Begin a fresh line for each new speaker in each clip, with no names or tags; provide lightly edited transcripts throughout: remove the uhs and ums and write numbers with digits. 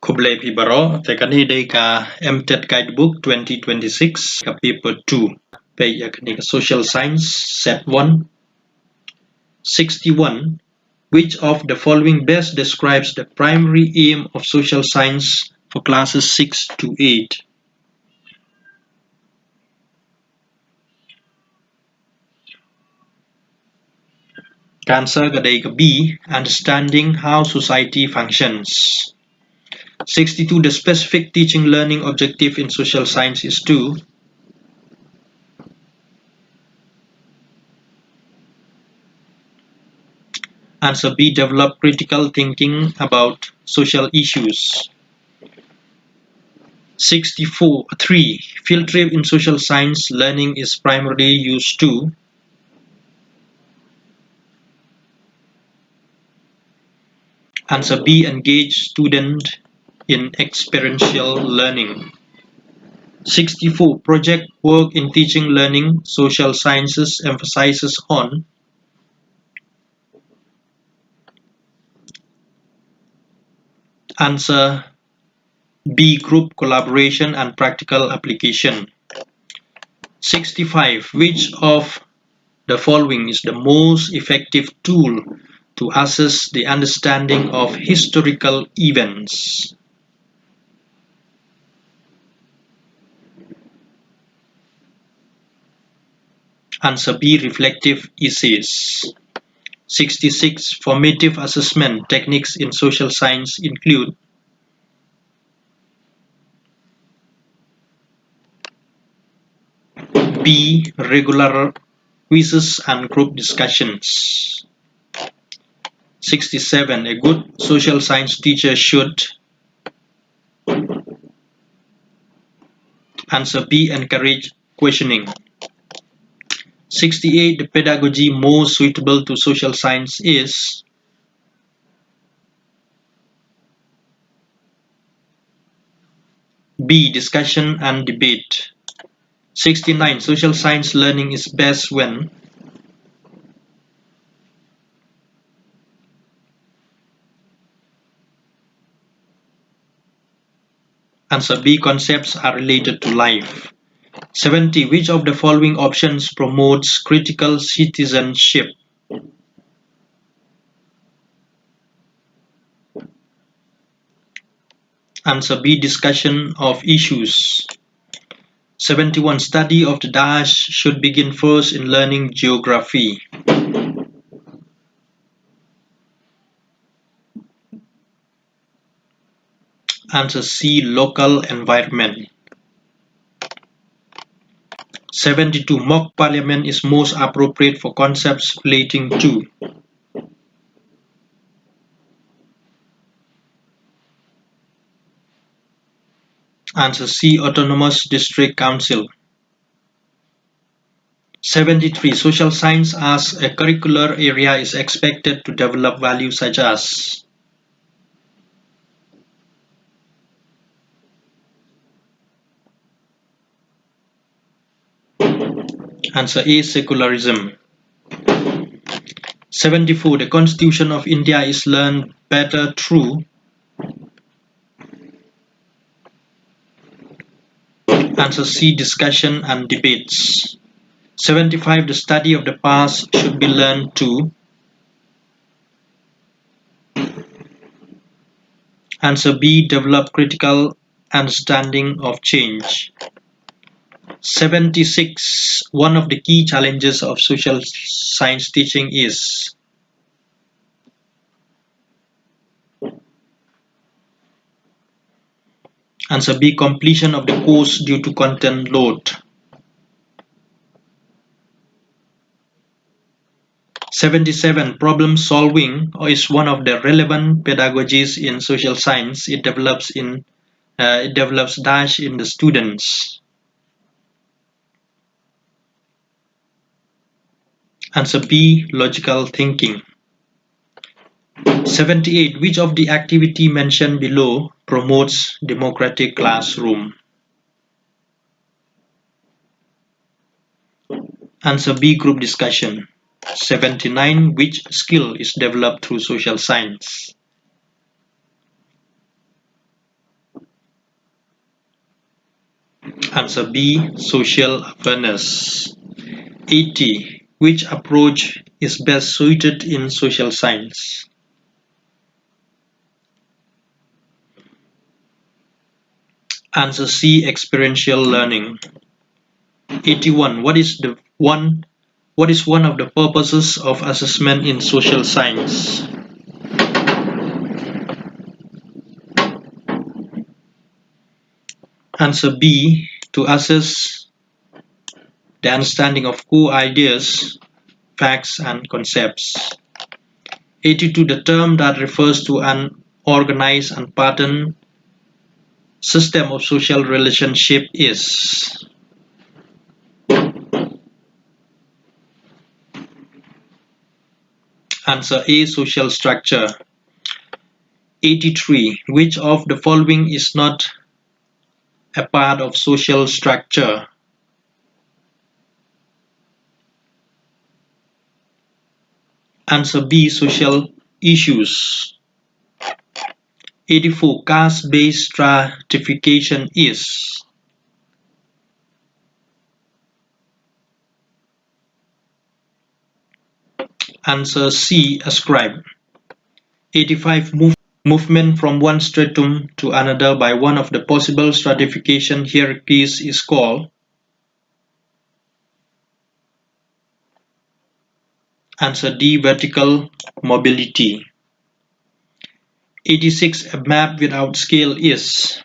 Kublai Pibaro, tekani day ka MTET Guidebook 2026 ka paper 2. Page yakani ka social science set 1. 61. Which of the following best describes the primary aim of social science for classes 6 to 8? Answer ka day ka B. Understanding how society functions. 62. The specific teaching learning objective in social science is to Answer B. Develop critical thinking about social issues. 64. 3. Field trip in social science learning is primarily used to Answer B. Engage student in experiential learning. 64. Project work in teaching learning social sciences emphasizes on Answer B. Group collaboration and practical application. 65. Which of the following is the most effective tool to assess the understanding of historical events? Answer B. Reflective essays. 66. Formative assessment techniques in social science include B. Regular quizzes and group discussions. 67. A good social science teacher should Answer B. Encourage questioning. 68. The pedagogy most suitable to social science is B. Discussion and debate. 69. Social science learning is best when Answer B. Concepts are related to life. 70. Which of the following options promotes critical citizenship? Answer B. Discussion of issues. 71. Study of the dash should begin first in learning geography. Answer C. Local environment. 72. Mock parliament is most appropriate for concepts relating to Answer C. Autonomous district council. 73. Social science as a curricular area is expected to develop values such as Answer A. Secularism. 74. The Constitution of India is learned better through Answer C. Discussion and debates. 75. The study of the past should be learned to Answer B. Develop critical understanding of change. 76. One of the key challenges of social science teaching is Answer B. Completion of the course due to content load. 77. Problem solving is one of the relevant pedagogies in social science. It develops dash in the students. Answer B. Logical thinking. 78. Which of the activity mentioned below promotes democratic classroom? Answer B. Group discussion. 79. Which skill is developed through social science? Answer B. Social awareness. 80. Which approach is best suited in social science? Answer C. Experiential learning. 81. What is one of the purposes of assessment in social science? Answer B. To assess the understanding of core ideas, facts, and concepts. 82. The term that refers to an organized and patterned system of social relationship is. Answer A. Social structure. 83. Which of the following is not a part of social structure? Answer B. Social issues. 84. Caste-based stratification is. Answer C. Ascribe. 85. Movement from one stratum to another by one of the possible stratification hierarchies is called. Answer D. Vertical mobility. 86. A map without scale is.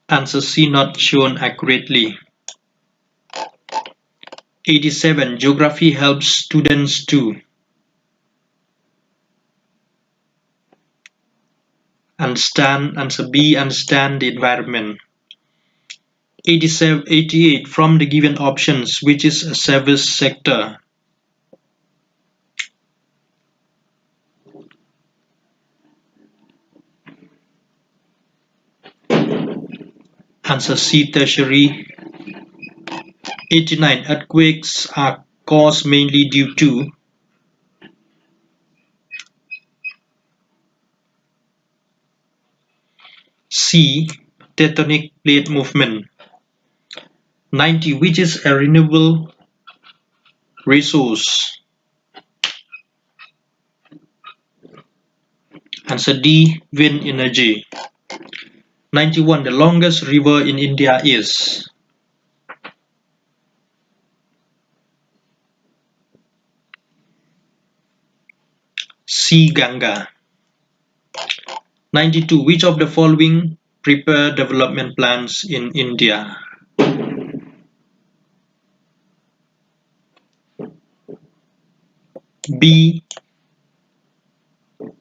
Answer C. Not shown accurately. 87. Geography helps students to. Answer B. Understand the environment. 88. From the given options, which is a service sector? Answer C. Tertiary. 89. Earthquakes are caused mainly due to. C. Tectonic plate movement. 90. Which is a renewable resource? Answer D. Wind energy. 91. The longest river in India is. C. Ganga. 92. Which of the following prepare development plans in India? B.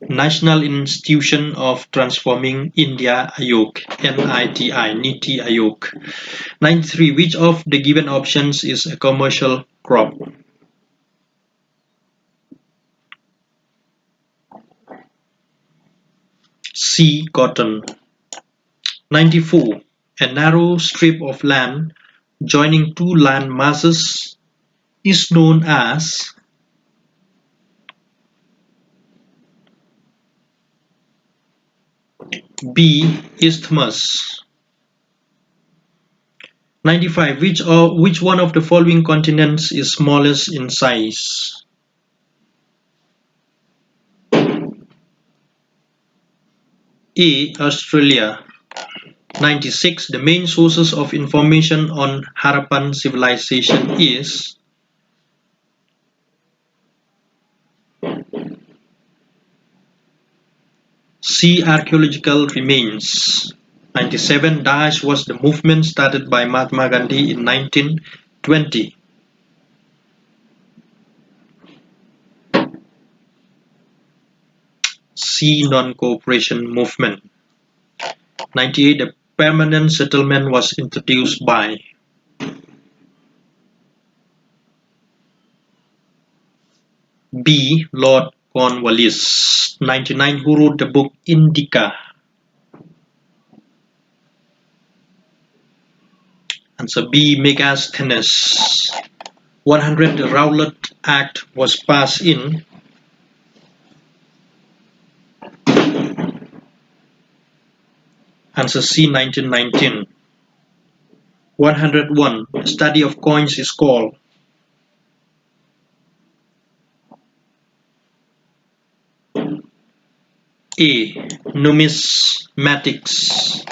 National Institution of Transforming India Ayog, NITI Ayog. 93. Which of the given options is a commercial crop? C. Cotton. 94. A narrow strip of land joining two land masses is known as. B. Isthmus. 95. Which one of the following continents is smallest in size? A. Australia. 96. The main sources of information on Harappan civilization is. C. Archaeological remains. 97. Daesh was the movement started by Mahatma Gandhi in 1920. C. Non-cooperation movement. 98. A permanent settlement was introduced by. B. Lord Cornwallis. 99. Who wrote the book Indica? Answer B. Megasthenes. 100. The Rowlatt Act was passed in. Answer C. 1919. 101. The study of coins is called. A. Numismatics.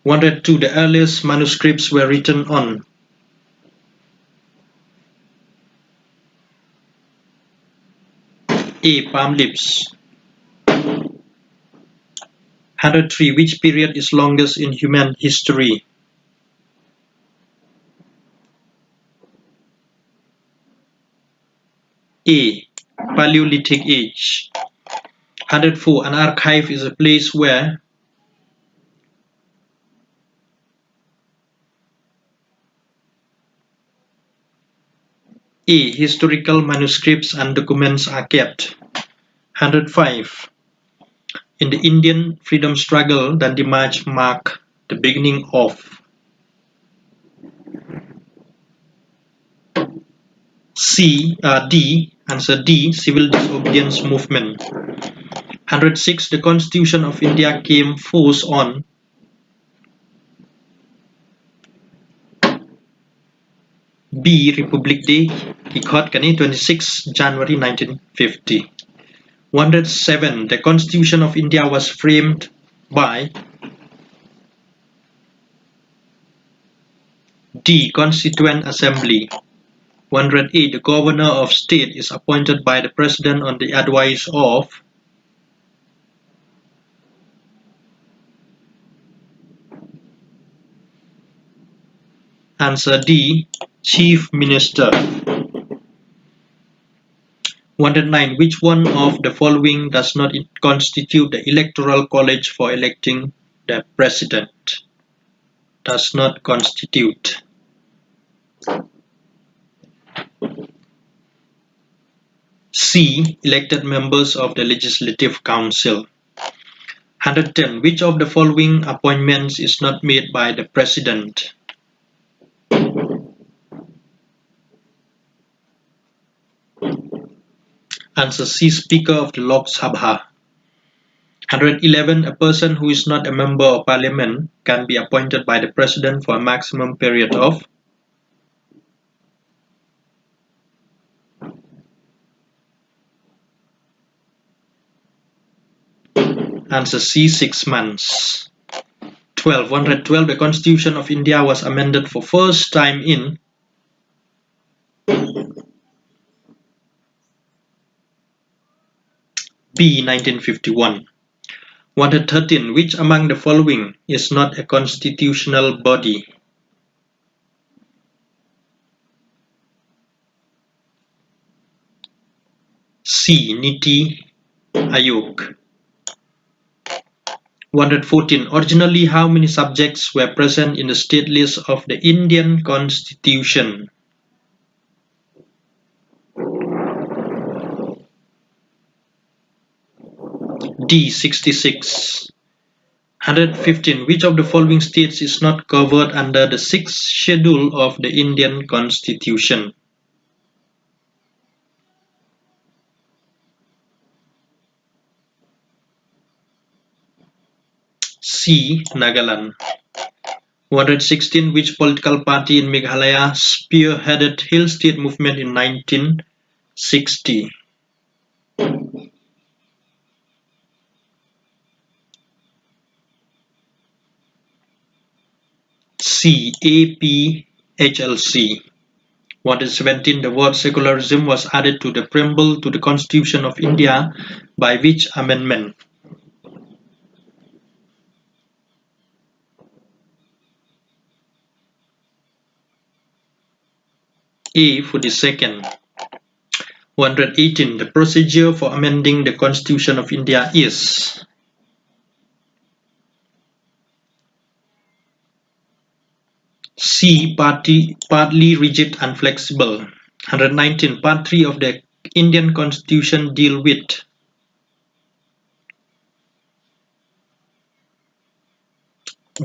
102. The earliest manuscripts were written on. A. Palm leaves. 103. Which period is longest in human history? A. Paleolithic age. 104. An archive is a place where. A. Historical manuscripts and documents are kept. 105. In the Indian freedom struggle, Dandi March marked the beginning of. D. Answer D. Civil disobedience movement. 106. The Constitution of India came force on. B. Republic Day 26 January 1950. 107. The Constitution of India was framed by. D. Constituent Assembly. 108. The Governor of State is appointed by the President on the advice of. Answer D. Chief Minister. 109. Which one of the following does not constitute the Electoral College for electing the President? Does not constitute. C. Elected members of the Legislative Council. 110. Which of the following appointments is not made by the President? Answer C. Speaker of the Lok Sabha. 111. A person who is not a member of Parliament can be appointed by the President for a maximum period of. Answer C. 6 months. 12. 112. The Constitution of India was amended for first time in. B. 1951. 113. Which among the following is not a constitutional body? C. Niti Aayog. 114. Originally, how many subjects were present in the state list of the Indian Constitution? D. 66. 115. Which of the following states is not covered under the 6th schedule of the Indian Constitution? C. Nagaland. 116. Which political party in Meghalaya spearheaded Hill State movement in 1960? C. APHLC. 117. The word secularism was added to the preamble to the Constitution of India by which amendment? A. 42nd. 118. The procedure for amending the Constitution of India is. C. Partly rigid and flexible. 119. Part 3 of the Indian Constitution deal with.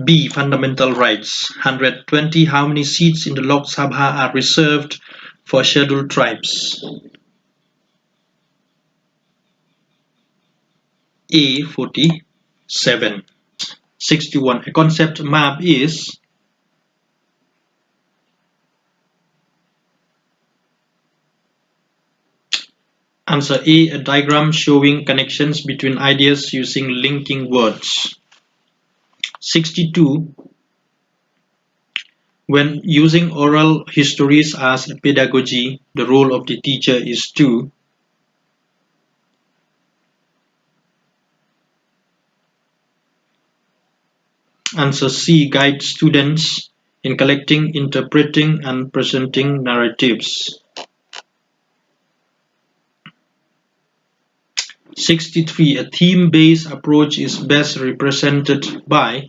B. Fundamental rights. 120. How many seats in the Lok Sabha are reserved for scheduled tribes? A. 47. 61. A concept map is. Answer A. A diagram showing connections between ideas using linking words. 62. When using oral histories as a pedagogy, the role of the teacher is to. Answer C. Guide students in collecting, interpreting, and presenting narratives. 63. A theme-based approach is best represented by.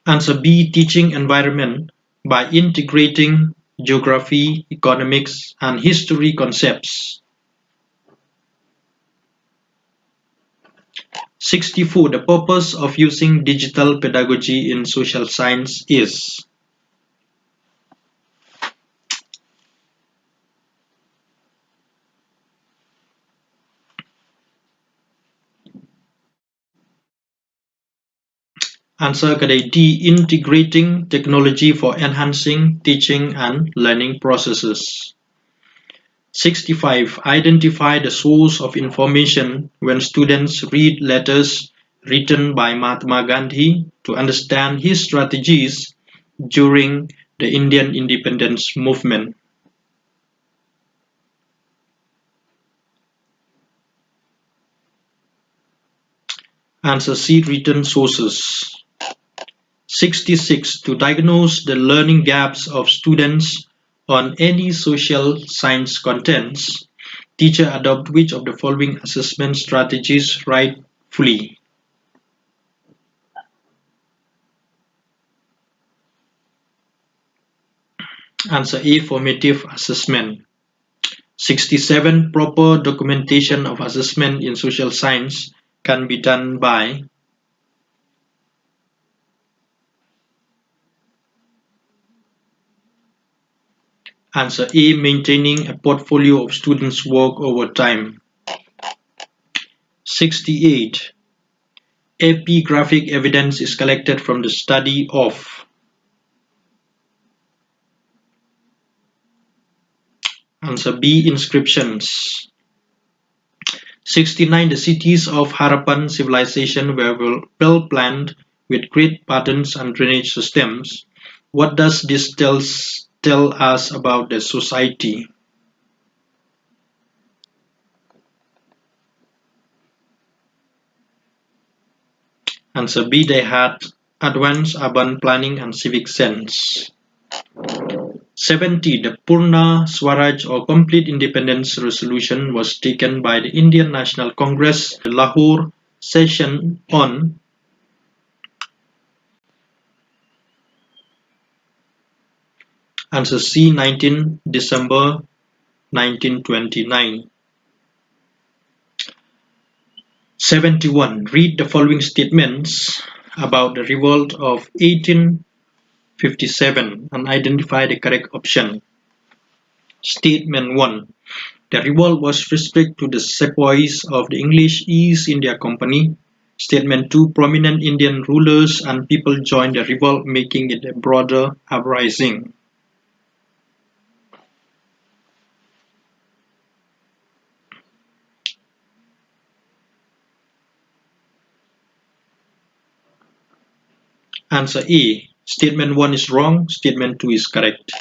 Answer B. Teaching environment by integrating geography, economics, and history concepts. 64. The purpose of using digital pedagogy in social science is. Answer D. Integrating technology for enhancing teaching and learning processes. 65. Identify the source of information when students read letters written by Mahatma Gandhi to understand his strategies during the Indian independence movement. Answer C. Written sources. 66. To diagnose the learning gaps of students on any social science contents, teacher adopt which of the following assessment strategies rightfully? Answer A. Formative assessment. 67. Proper documentation of assessment in social science can be done by. Answer A. Maintaining a portfolio of students' work over time. 68. Epigraphic evidence is collected from the study of. Answer B. Inscriptions. 69. The cities of Harappan civilization were well planned with great patterns and drainage systems. What does this tell us about the society? Answer B. They had advanced urban planning and civic sense. 70. The Purna Swaraj or Complete Independence Resolution was taken by the Indian National Congress, the Lahore session on. Answer C. 19 December 1929. 71. Read the following statements about the revolt of 1857 and identify the correct option. Statement 1. The revolt was respect to the sepoys of the English East India Company. Statement 2. Prominent Indian rulers and people joined the revolt, making it a broader uprising. Answer A. Statement 1 is wrong. Statement 2 is correct.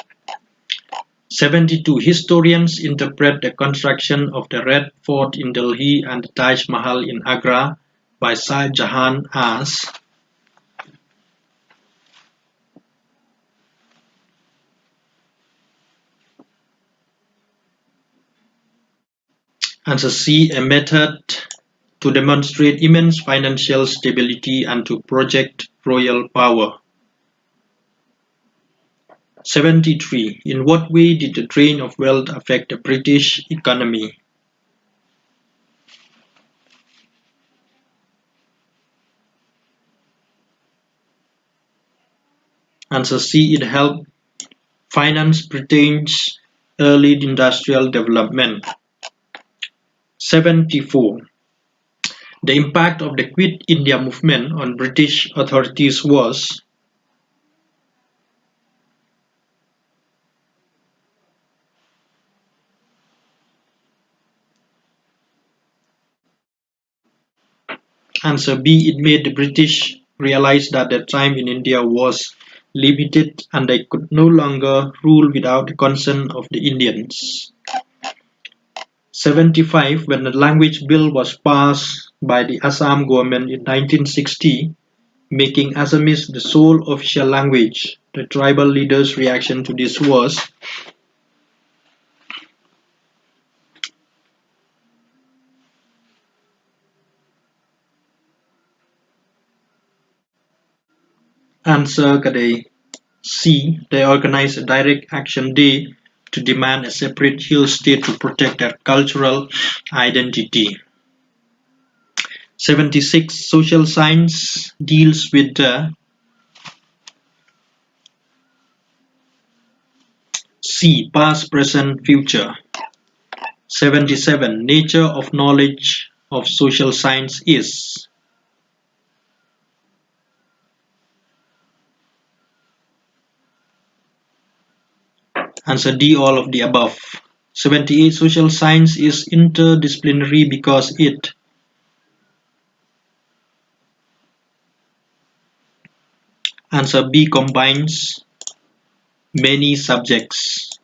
72. Historians interpret the construction of the Red Fort in Delhi and the Taj Mahal in Agra by Shah Jahan as. Answer C. A method to demonstrate immense financial stability and to project royal power. 73. In what way did the drain of wealth affect the British economy? Answer C. It helped finance Britain's early industrial development. 74. The impact of the Quit India movement on British authorities was. Answer B. It made the British realize that their time in India was limited and they could no longer rule without the consent of the Indians. 75. When the language bill was passed by the Assam government in 1960, making Assamese the sole official language, the tribal leaders' reaction to this was. Answer Kadai. C. They organized a direct action day to demand a separate hill state to protect their cultural identity. 76. Social science deals with the. C. Past, present, future. 77. Nature of knowledge of social science is. Answer D. All of the above. 78. Social science is interdisciplinary because it. Answer B. Combines many subjects.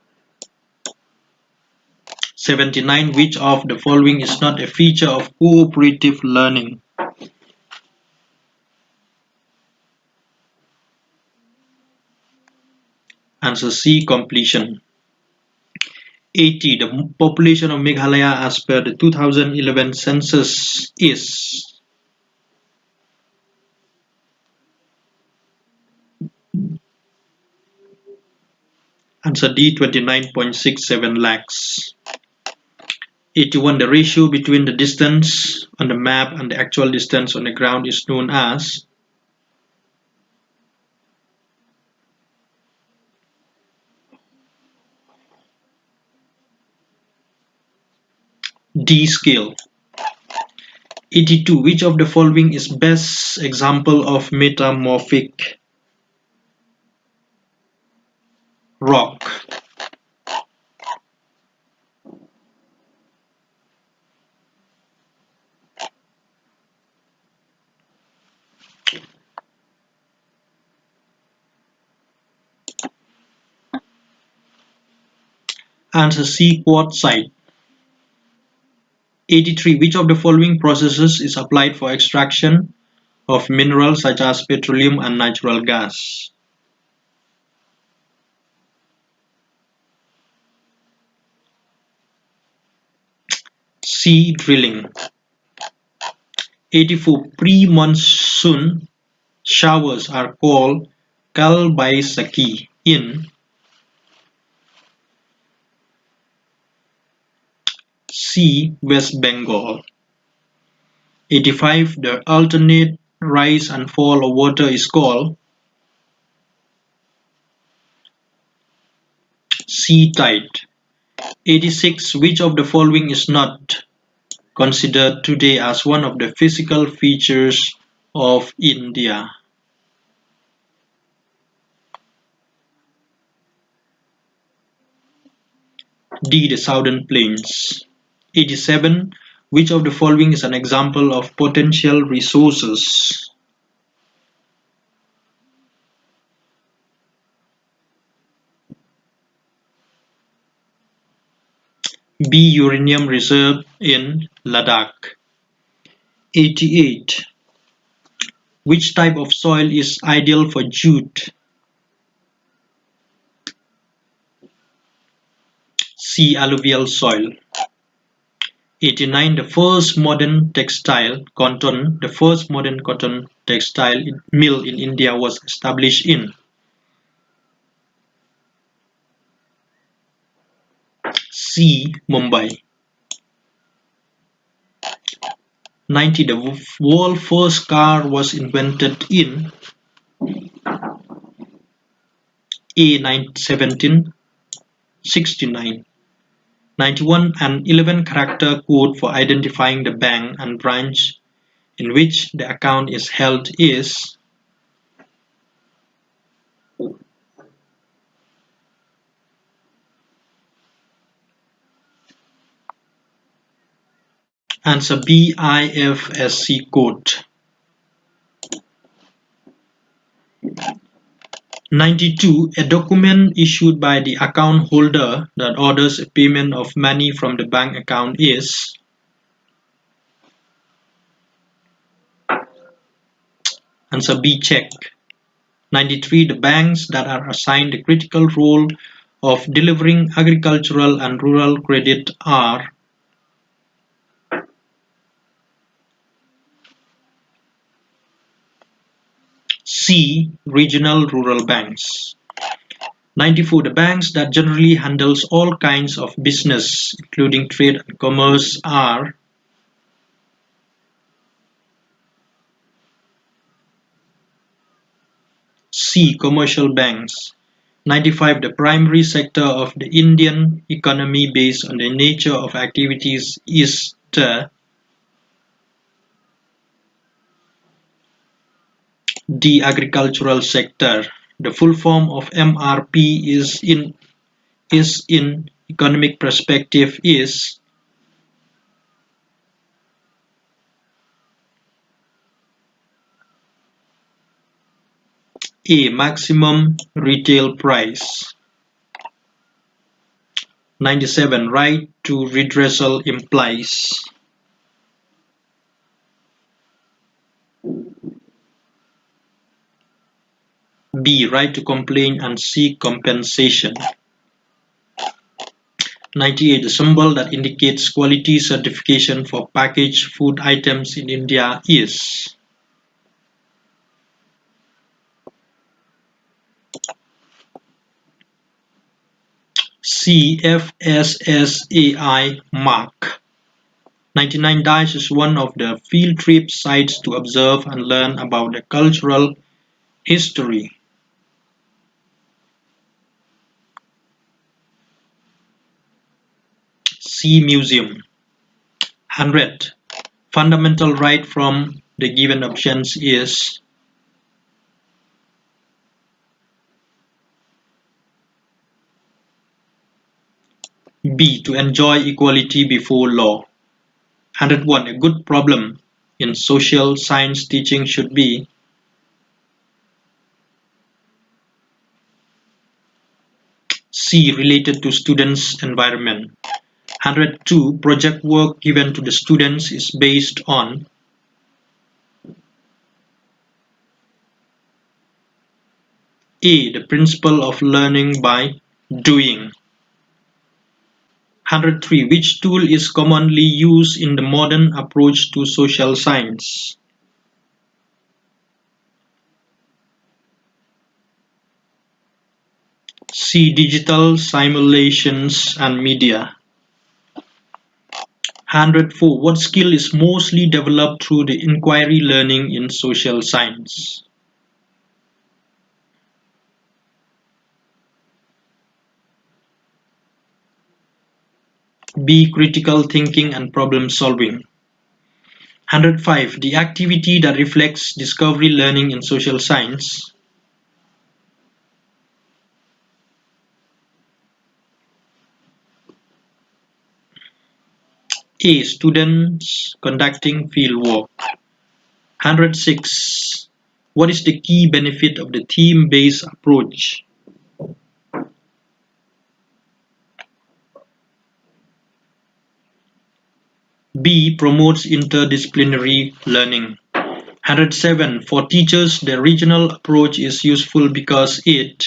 79. Which of the following is not a feature of cooperative learning? Answer C. Completion. 80. The population of Meghalaya as per the 2011 census is. Answer D. 29.67 lakhs. 81. The ratio between the distance on the map and the actual distance on the ground is known as. D. Scale. 82. Which of the following is best example of metamorphic rock? Answer C. Quartzite. 83. Which of the following processes is applied for extraction of minerals such as petroleum and natural gas? C. Drilling. 84. Pre-monsoon showers are called Kalbaisaki in. C. West Bengal. 85. The alternate rise and fall of water is called. C. Tide. 86. Which of the following is not considered today as one of the physical features of India? D. The Southern Plains. 87. Which of the following is an example of potential resources? B. Uranium reserve in Ladakh. 88. Which type of soil is ideal for jute? C. Alluvial soil. 89. The first modern cotton textile mill in India was established in. C. Mumbai. 90. The world's first car was invented in. A. 17. 69. 91. An 11-character code for identifying the bank and branch in which the account is held is. Answer B. IFSC code. 92. A document issued by the account holder that orders a payment of money from the bank account is. Answer B. Check. 93. The banks that are assigned the critical role of delivering agricultural and rural credit are. C. Regional rural banks. 94. The banks that generally handles all kinds of business, including trade and commerce, are. C. Commercial banks. 95. The primary sector of the Indian economy based on the nature of activities is the. D. Agricultural sector. The full form of MRP is in economic perspective is. A. Maximum retail price. 97. Right to redressal implies. B. Right to complain and seek compensation. 98. The symbol that indicates quality certification for packaged food items in India is. C. FSSAI mark. 99. DICE is one of the field trip sites to observe and learn about the cultural history. C. Museum. 100. Fundamental right from the given options is. B. To enjoy equality before law. 101. A good problem in social science teaching should be. C. Related to students' environment. 102. Project work given to the students is based on. A. The principle of learning by doing. 103. Which tool is commonly used in the modern approach to social science? C. Digital simulations and media. 104. What skill is mostly developed through the inquiry learning in social science? B. Critical thinking and problem solving. 105. The activity that reflects discovery learning in social science. A. Students conducting fieldwork. 106. What is the key benefit of the theme-based approach? B. Promotes interdisciplinary learning. 107. For teachers, the regional approach is useful because it.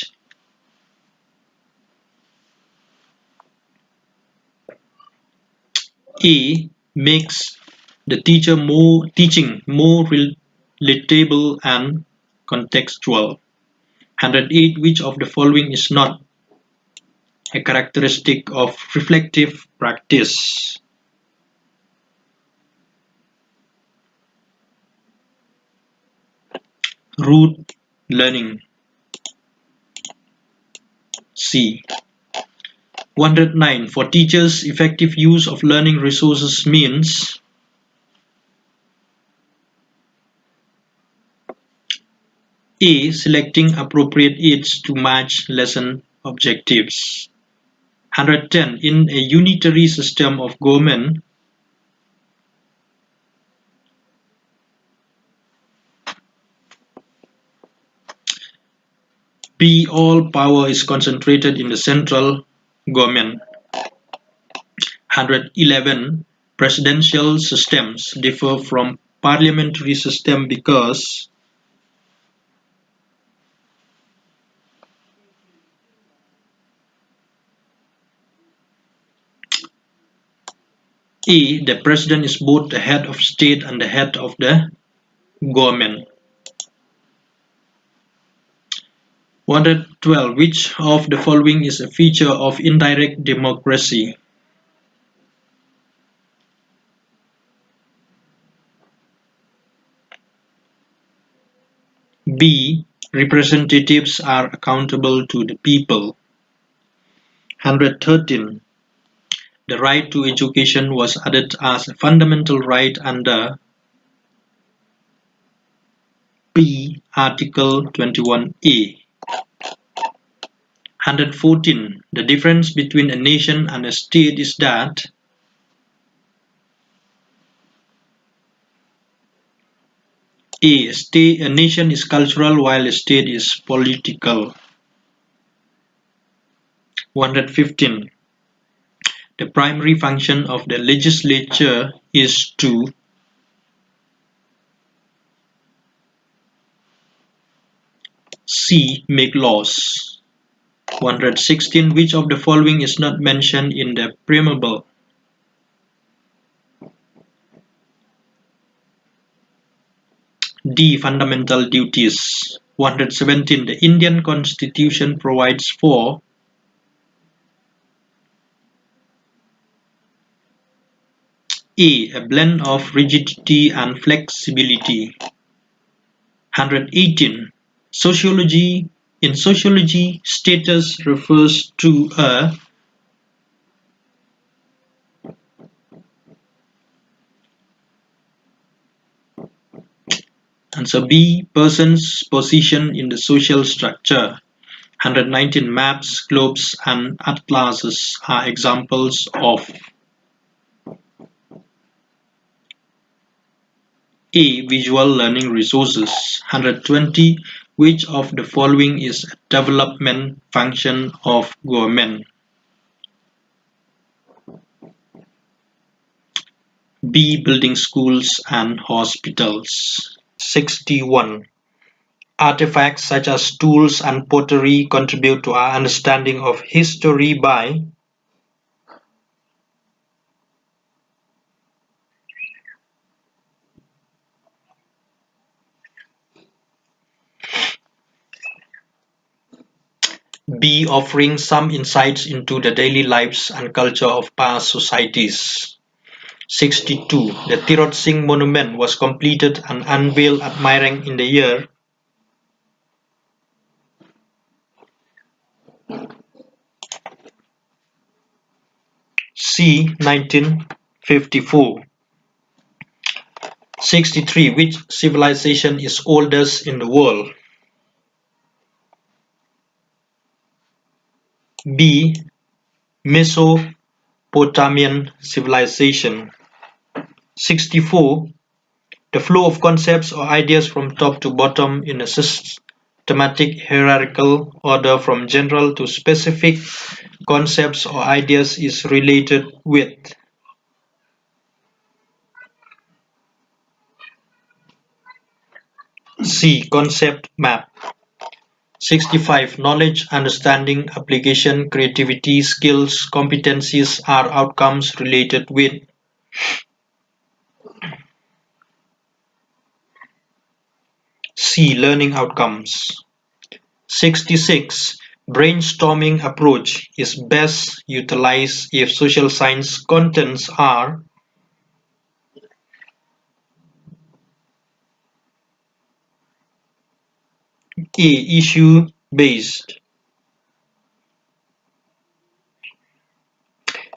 A. Makes the teaching more relatable and contextual. 108. Which of the following is not a characteristic of reflective practice? Rote learning. C. 109. For teachers, effective use of learning resources means A. Selecting appropriate aids to match lesson objectives. 110. In a unitary system of government, B. All power is concentrated in the central government. 111. Presidential systems differ from parliamentary system because A. The president is both the head of state and the head of the government. 112. Which of the following is a feature of indirect democracy? B. Representatives are accountable to the people. 113. The right to education was added as a fundamental right under B. Article 21A. 114. The difference between a nation and a state is that A nation is cultural while a state is political. 115. The primary function of the legislature is to C. Make laws. 116. Which of the following is not mentioned in the preamble? D. Fundamental duties. 117. The Indian Constitution provides for A blend of rigidity and flexibility. 118. Sociology. In sociology, status refers to a answer B. Person's position in the social structure. 119. Maps, globes, and atlases are examples of A. Visual learning resources. 120. Which of the following is a development function of government? B. Building schools and hospitals. 61. Artifacts such as tools and pottery contribute to our understanding of history by B. Offering some insights into the daily lives and culture of past societies. 62. The Tirot Singh Monument was completed and unveiled at Mairang in the year C. 1954. 63. Which civilization is oldest in the world? B. Mesopotamian civilization. 64. The flow of concepts or ideas from top to bottom in a systematic hierarchical order from general to specific concepts or ideas is related with C. Concept map. 65. Knowledge, understanding, application, creativity, skills, competencies are outcomes related with C. Learning outcomes. 66. Brainstorming approach is best utilized if social science contents are A. Issue based.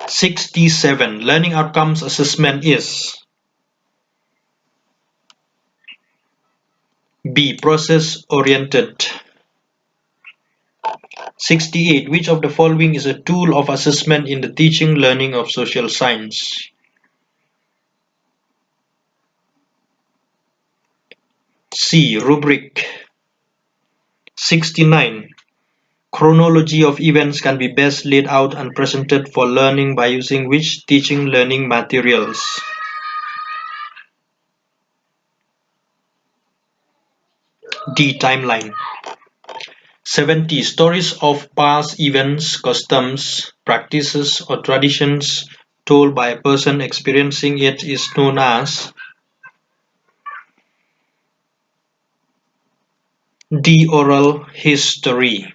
67. Learning outcomes assessment is B. Process-oriented. 68. Which of the following is a tool of assessment in the teaching learning of social science? C. Rubric. 69. Chronology of events can be best laid out and presented for learning by using which teaching learning materials? D. Timeline. 70. Stories of past events, customs, practices, or traditions told by a person experiencing it is known as D. Oral history.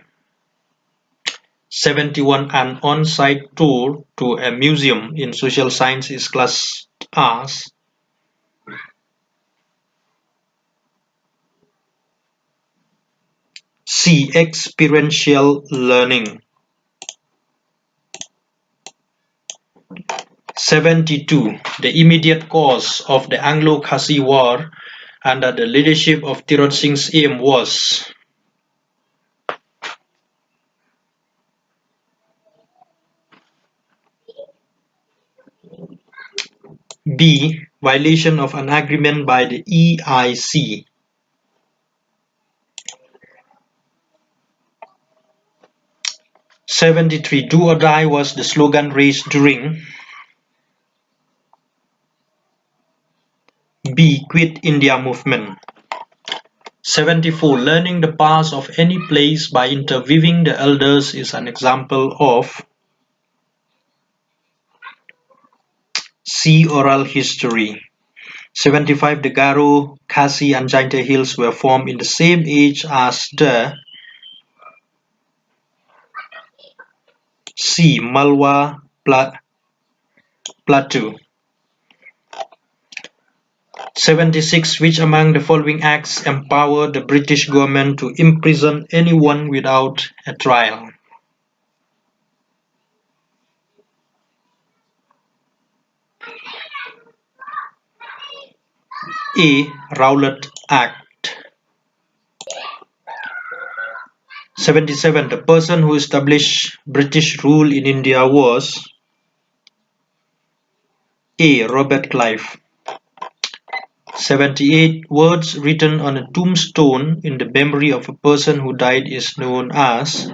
71. An on-site tour to a museum in social science is classed as C. Experiential learning. 72. The immediate cause of the Anglo-Khasi War under the leadership of Tirot Singh's aim was B. Violation of an agreement by the EIC. 73. Do or die was the slogan raised during B. Quit India movement. 74. Learning the past of any place by interviewing the elders is an example of C. Oral history. 75. The Garo, Khasi and Jaintia hills were formed in the same age as the C. Malwa Plateau. 76. Which among the following acts empowered the British government to imprison anyone without a trial? A. Rowlatt Act. 77. The person who established British rule in India was A. Robert Clive. 78. Words written on a tombstone in the memory of a person who died is known as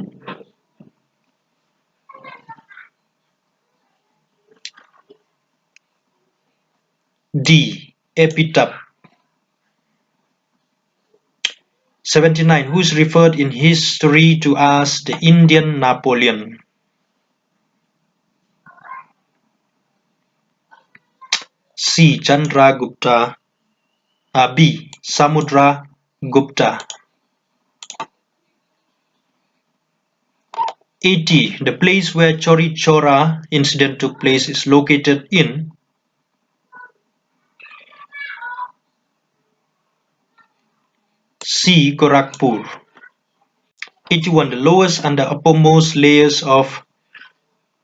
D. Epitaph. 79. Who is referred in history to as the Indian Napoleon? C. Chandragupta. B. Samudra Gupta. 80. The place where Chori Chora incident took place is located in C. Gorakhpur. 81. The lowest and the uppermost layers of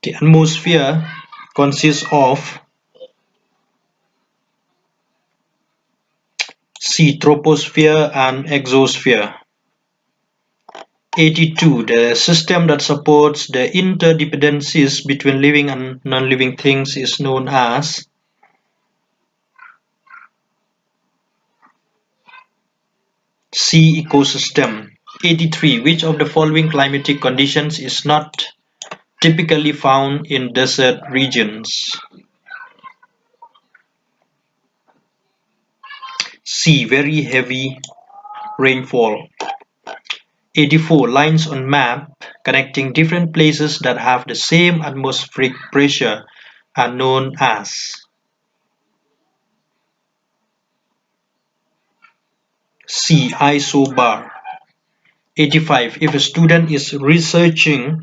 the atmosphere consist of C. Troposphere and exosphere. 82. The system that supports the interdependencies between living and non-living things is known as C. Ecosystem. 83. Which of the following climatic conditions is not typically found in desert regions? C. Very heavy rainfall. 84. Lines on map connecting different places that have the same atmospheric pressure are known as C. Isobar. 85. If a student is researching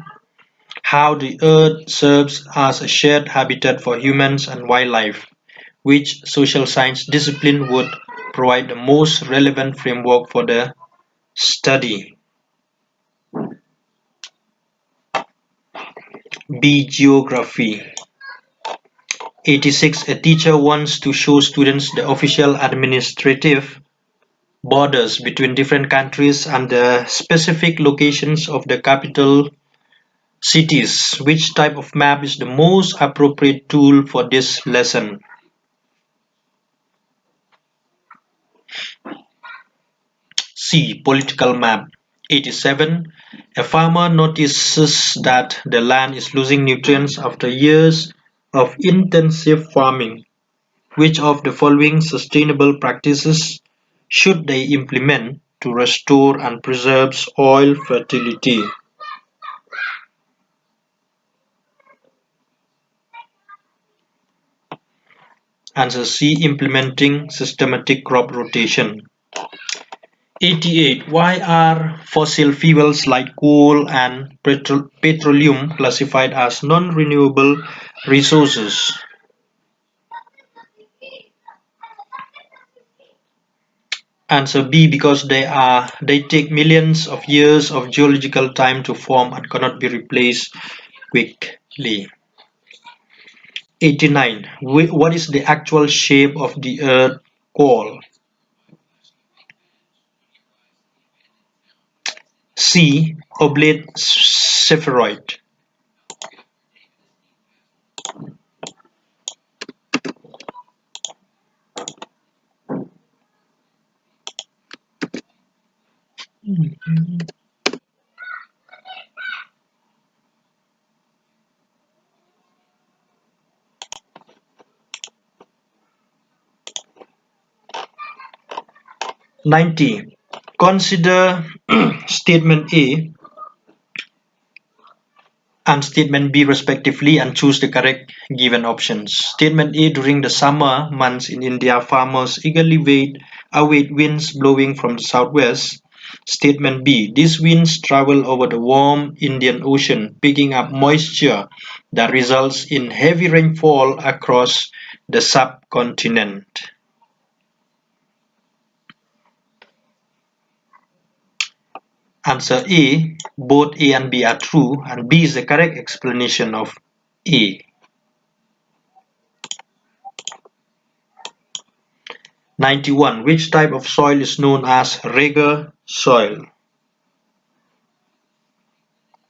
how the earth serves as a shared habitat for humans and wildlife, which social science discipline would provide the most relevant framework for the study? B. Geography. 86. A teacher wants to show students the official administrative borders between different countries and the specific locations of the capital cities. Which type of map is the most appropriate tool for this lesson? C. Political map. 87. A farmer notices that the land is losing nutrients after years of intensive farming. Which of the following sustainable practices should they implement to restore and preserve soil fertility? Answer C. Implementing systematic crop rotation. 88. Why are fossil fuels like coal and petroleum classified as non-renewable resources? Answer B. Because they take millions of years of geological time to form and cannot be replaced quickly. 89. What is the actual shape of the Earth core? C. Oblate spheroid. 90. Consider statement A and statement B respectively and choose the correct given options. Statement A. During the summer months in India, farmers eagerly await winds blowing from the southwest. Statement B. These winds travel over the warm Indian Ocean, picking up moisture that results in heavy rainfall across the subcontinent. Answer A. Both A and B are true, and B is the correct explanation of A. 91. Which type of soil is known as Rager soil?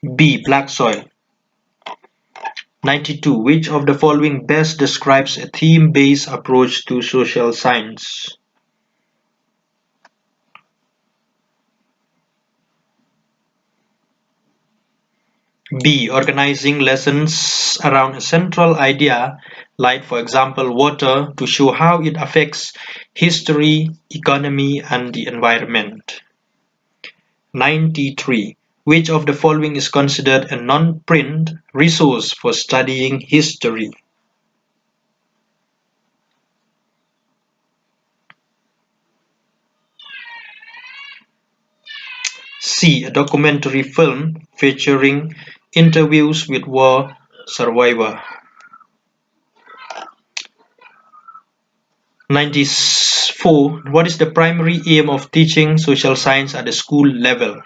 B. Black soil. 92. Which of the following best describes a theme-based approach to social science? B. Organizing lessons around a central idea, like for example water, to show how it affects history, economy, and the environment. 93. Which of the following is considered a non-print resource for studying history? C. A documentary film featuring interviews with war survivors. 94. What is the primary aim of teaching social science at the school level?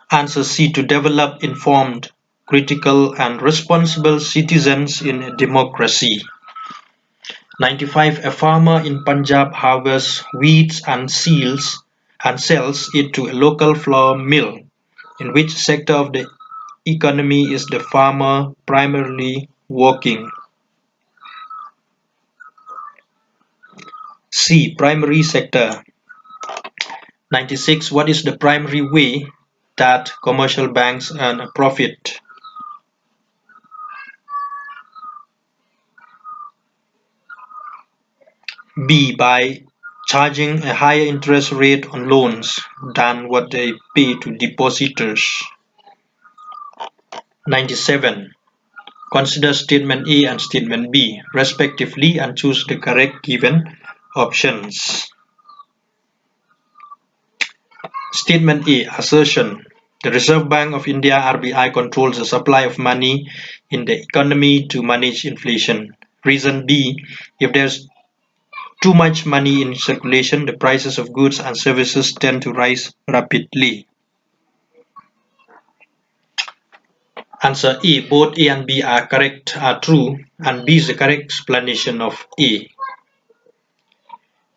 Answer C. To develop informed, critical, and responsible citizens in a democracy. 95. A farmer in Punjab harvests wheat and sells it to a local flour mill. In which sector of the economy is the farmer primarily working? C. Primary sector. 96. What is the primary way that commercial banks earn a profit? B. By charging a higher interest rate on loans than what they pay to depositors. 97. Consider statement A and statement B, respectively, and choose the correct given options. Statement A. Assertion. The Reserve Bank of India (RBI) controls the supply of money in the economy to manage inflation. Reason B. If there's too much money in circulation, the prices of goods and services tend to rise rapidly. Answer A. Both A and B are correct, are true, and B is the correct explanation of A.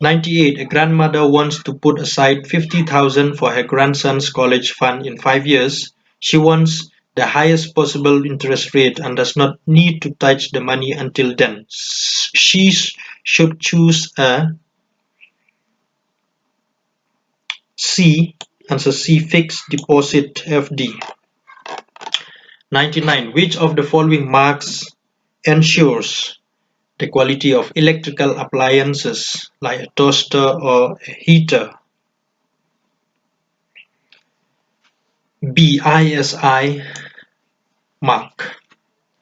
98. A grandmother wants to put aside 50,000 for her grandson's college fund in 5 years. She wants the highest possible interest rate and does not need to touch the money until then. She should choose a C. Answer C. Fixed deposit FD. 99. Which of the following marks ensures the quality of electrical appliances like a toaster or a heater? B. ISI mark.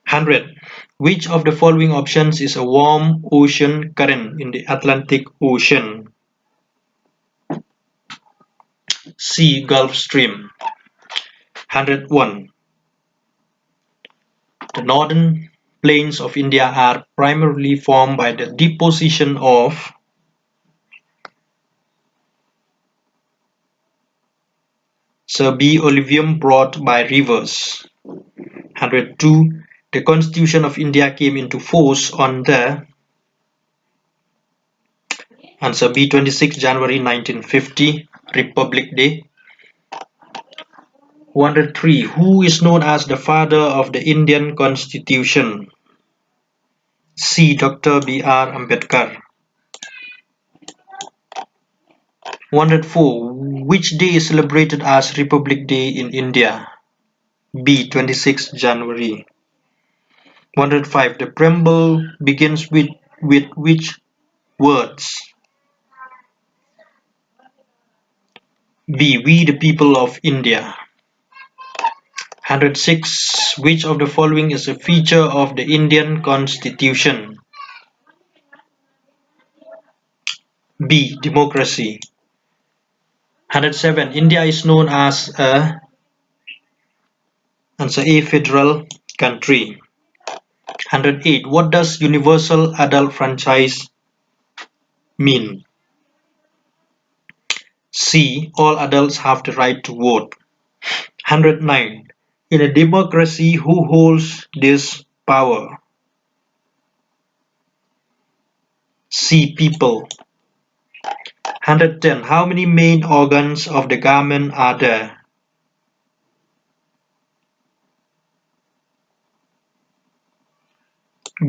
100. Which of the following options is a warm ocean current in the Atlantic Ocean? C. Gulf Stream. 101. The northern plains of India are primarily formed by the deposition of B. Alluvium brought by rivers. 102. The Constitution of India came into force on the answer B. 26 January 1950, Republic Day. 103. Who is known as the father of the Indian Constitution? C. Dr. B.R. Ambedkar. 104. Which day is celebrated as Republic Day in India? B. 26 January. 105. The preamble begins with which words? B. We the people of India. 106. Which of the following is a feature of the Indian Constitution? B. Democracy. 107. India is known as a answer A. Federal country. 108. What does universal adult franchise mean? C. All adults have the right to vote. 109. In a democracy, who holds this power? C. People. 110. How many main organs of the government are there?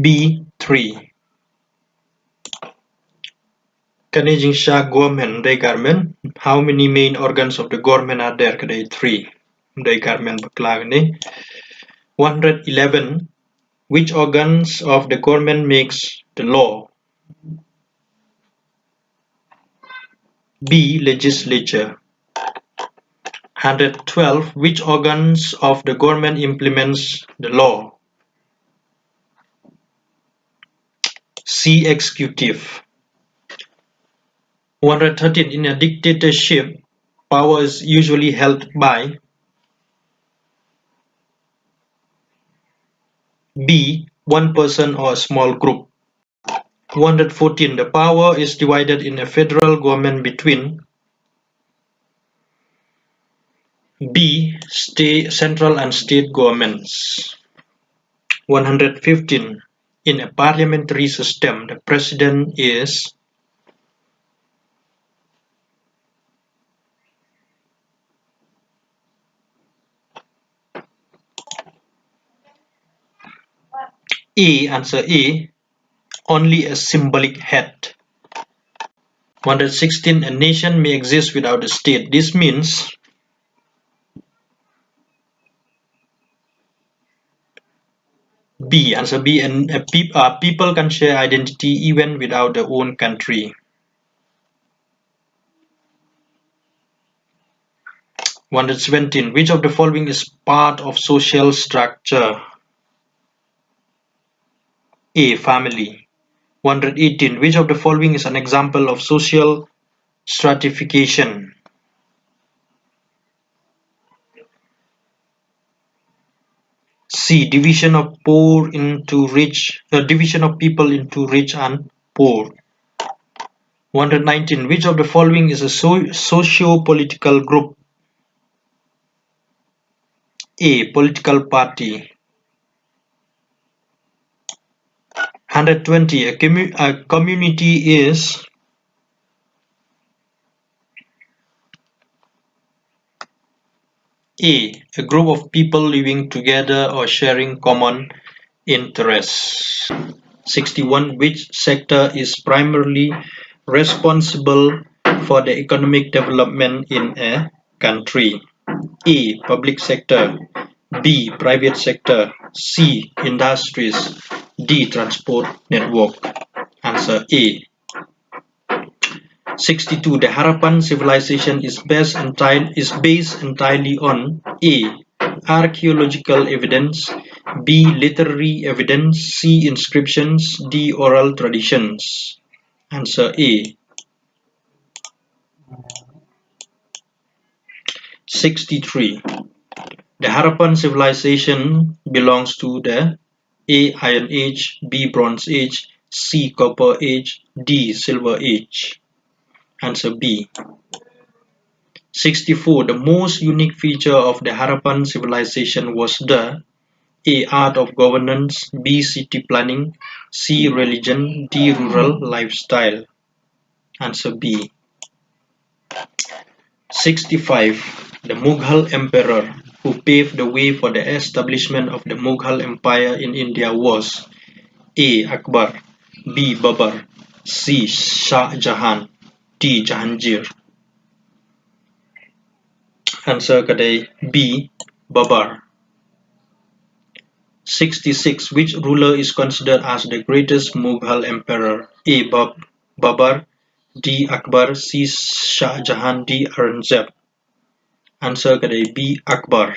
B. 3. Kanijing Shah government day government. How many main organs of the government are there? Kadai 3. Day government baklag ni. 111. Which organs of the government makes the law? B. Legislature. 112. Which organs of the government implements the law? C. Executive. 113. In a dictatorship, power is usually held by B. One person or a small group. 114. The power is divided in a federal government between B. Central and state governments. 115. In a parliamentary system, the president is A. Answer A. Only a symbolic head. 116. A nation may exist without a state. This means B. Answer B. And people can share identity even without their own country. 117. Which of the following is part of social structure? A. Family. 118. Which of the following is an example of social stratification? C. Division of people into rich and poor. 119. Which of the following is a socio-political group? A. Political party. 120. A community is A group of people living together or sharing common interests. 61. Which sector is primarily responsible for the economic development in a country? A. Public sector. B. Private sector. C. Industries. D. Transport network. Answer A. 62. The Harappan civilization is based entirely on A. Archaeological evidence, B. Literary evidence, C. Inscriptions, D. Oral traditions. Answer A. 63. The Harappan civilization belongs to the A. Iron Age, B. Bronze Age, C. Copper Age, D. Silver Age. Answer B. 64. The most unique feature of the Harappan civilization was the A. Art of governance, B. City planning, C. Religion, D. Rural lifestyle. Answer B. 65. The Mughal emperor who paved the way for the establishment of the Mughal Empire in India was A. Akbar, B. Babur, C. Shah Jahan, D. Jahangir. Answer kadai B. Babur. 66. Which ruler is considered as the greatest Mughal emperor? A. Babur, D. Akbar, C. Shah Jahan, D. Aurangzeb. Answer kadai B. Akbar.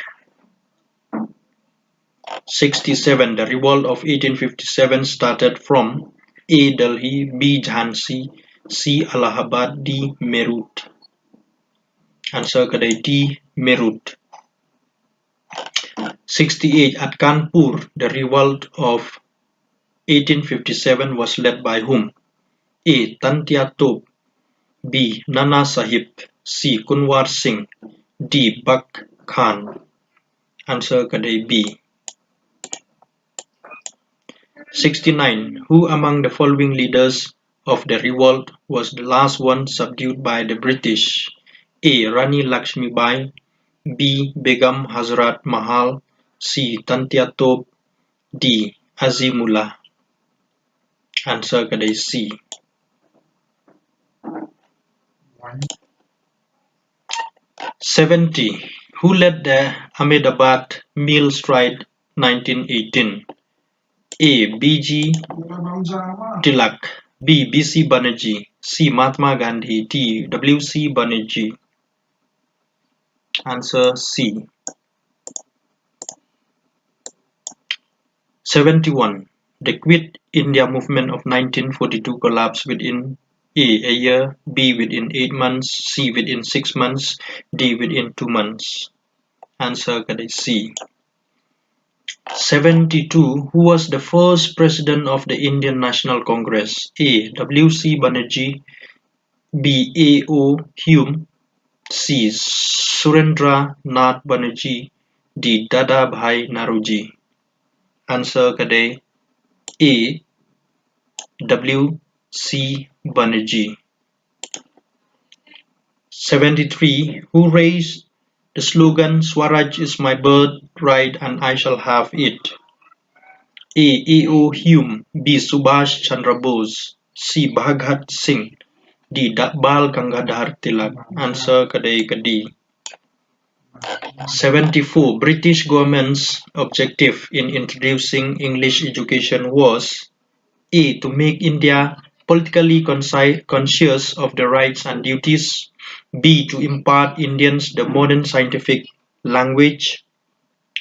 67. The revolt of 1857 started from A. Delhi, B. Jhansi, C. Allahabad, D. Meerut. Answer kadai D. Meerut. 68. At Kanpur, the revolt of 1857 was led by whom? A. Tantia Top, B. Nana Sahib, C. Kunwar Singh, D. Bak Khan. Answer kadai B. 69. Who among the following leaders of the revolt was the last one subdued by the British? A. Rani Lakshmi Bai, B. Begum Hazrat Mahal, C. Tantia Top, D. Azimullah. Answer kadai C. 70. Who led the Ahmedabad Mill Strike 1918? A. B.G. Tilak, B. B.C. Banerjee, C. Mahatma Gandhi, D. W.C. Banerjee. Answer C. 71. The Quit India movement of 1942 collapsed within A year, B. within 8 months, C. within 6 months, D. within 2 months. Answer kadai C. 72. Who was the first president of the Indian National Congress? A. W.C. Banerjee, B. A.O. Hume, C. Surendra Nath Banerjee, D. Dada Bhai Naroji. Answer kadai A. W.C. Banerjee. 73. Who raised the slogan Swaraj is my birthright and I shall have it? A. A.O. Hume, B. Subhash Chandra Bose, C. Bhagat Singh, D. Bal Gangadhar Tilak. Answer kadai D. 74. British government's objective in introducing English education was A. To make India politically conscious of the rights and duties, B. To impart Indians the modern scientific language,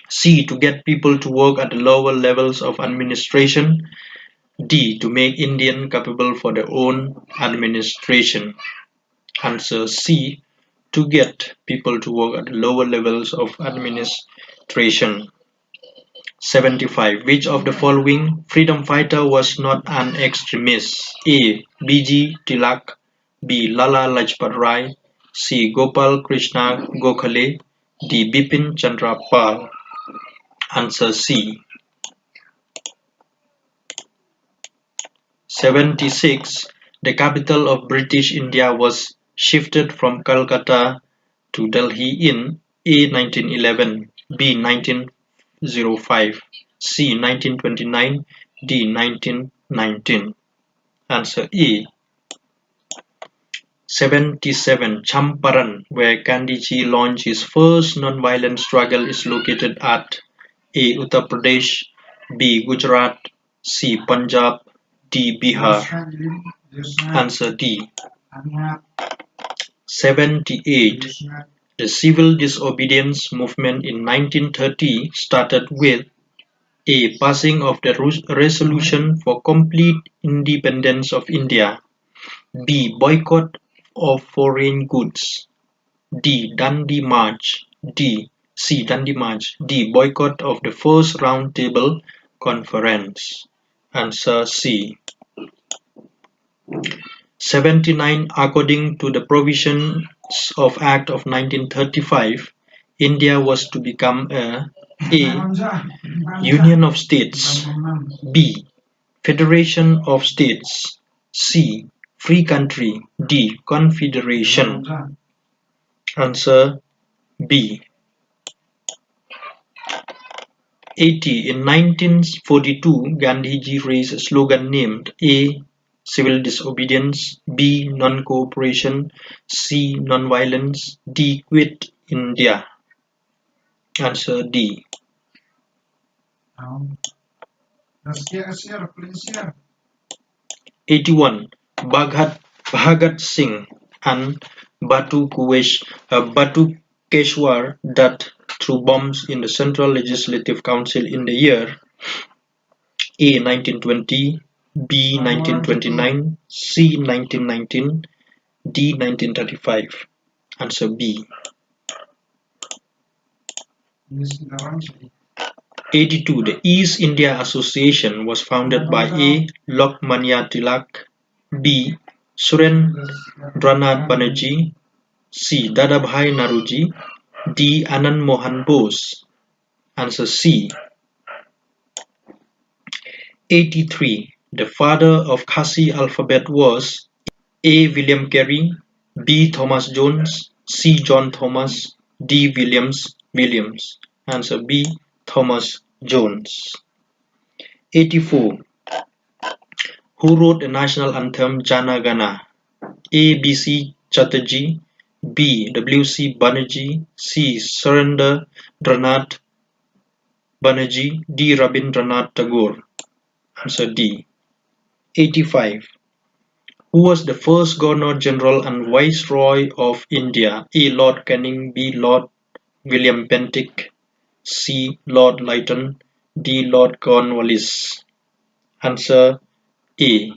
C. To get people to work at the lower levels of administration, D. To make Indians capable for their own administration. Answer C. To get people to work at the lower levels of administration. 75. Which of the following freedom fighter was not an extremist? A. B.G. Tilak, B. Lala Lajpat Rai, C. Gopal Krishna Gokhale, D. Bipin Chandra Pal. Answer C. 76. The capital of British India was shifted from Calcutta to Delhi in A. 1911, B. 1905, C. 1929, D. 1919. Answer A. 77. Champaran, where Gandhiji launched his first non-violent struggle, is located at A. Uttar Pradesh, B. Gujarat, C. Punjab, D. Bihar. Answer D. 78. The civil disobedience movement in 1930 started with A. Passing of the resolution for complete independence of India, B. Boycott of foreign goods, D. Dundee March, Dundee March, D. Boycott of the first Round Table Conference. Answer C. 79. According to the provisions of Act of 1935, India was to become a Union of States, B. Federation of States, C. Free country, D. Confederation. Answer B. 80. In 1942, Gandhiji raised a slogan named A. Civil disobedience, B. Non-cooperation, C. Non-violence, D. Quit India. Answer D. 81. Bhagat Singh and Batukeshwar Dutt threw bombs in the Central Legislative Council in the year A. 1920, B. 1929, C. 1919, D. 1935. Answer B. 82. The East India Association was founded by A. Lokmanya Tilak, B. Surendranath Banerjee, C. Dadabhai Naoroji, D. Anand Mohan Bose. Answer C. 83. The father of Khasi alphabet was A. William Carey, B. Thomas Jones, C. John Thomas, D. Williams. Answer B. Thomas Jones. 84. Who wrote the national anthem Jana Gana? A. B.C. Chatterjee, B. W.C. Banerjee, C. Surendranath Banerjee, D. Rabindranath Tagore. Answer D. 85. Who was the first Governor-General and Viceroy of India? A. Lord Canning, B. Lord William Bentinck, C. Lord Lytton, D. Lord Cornwallis. Answer A.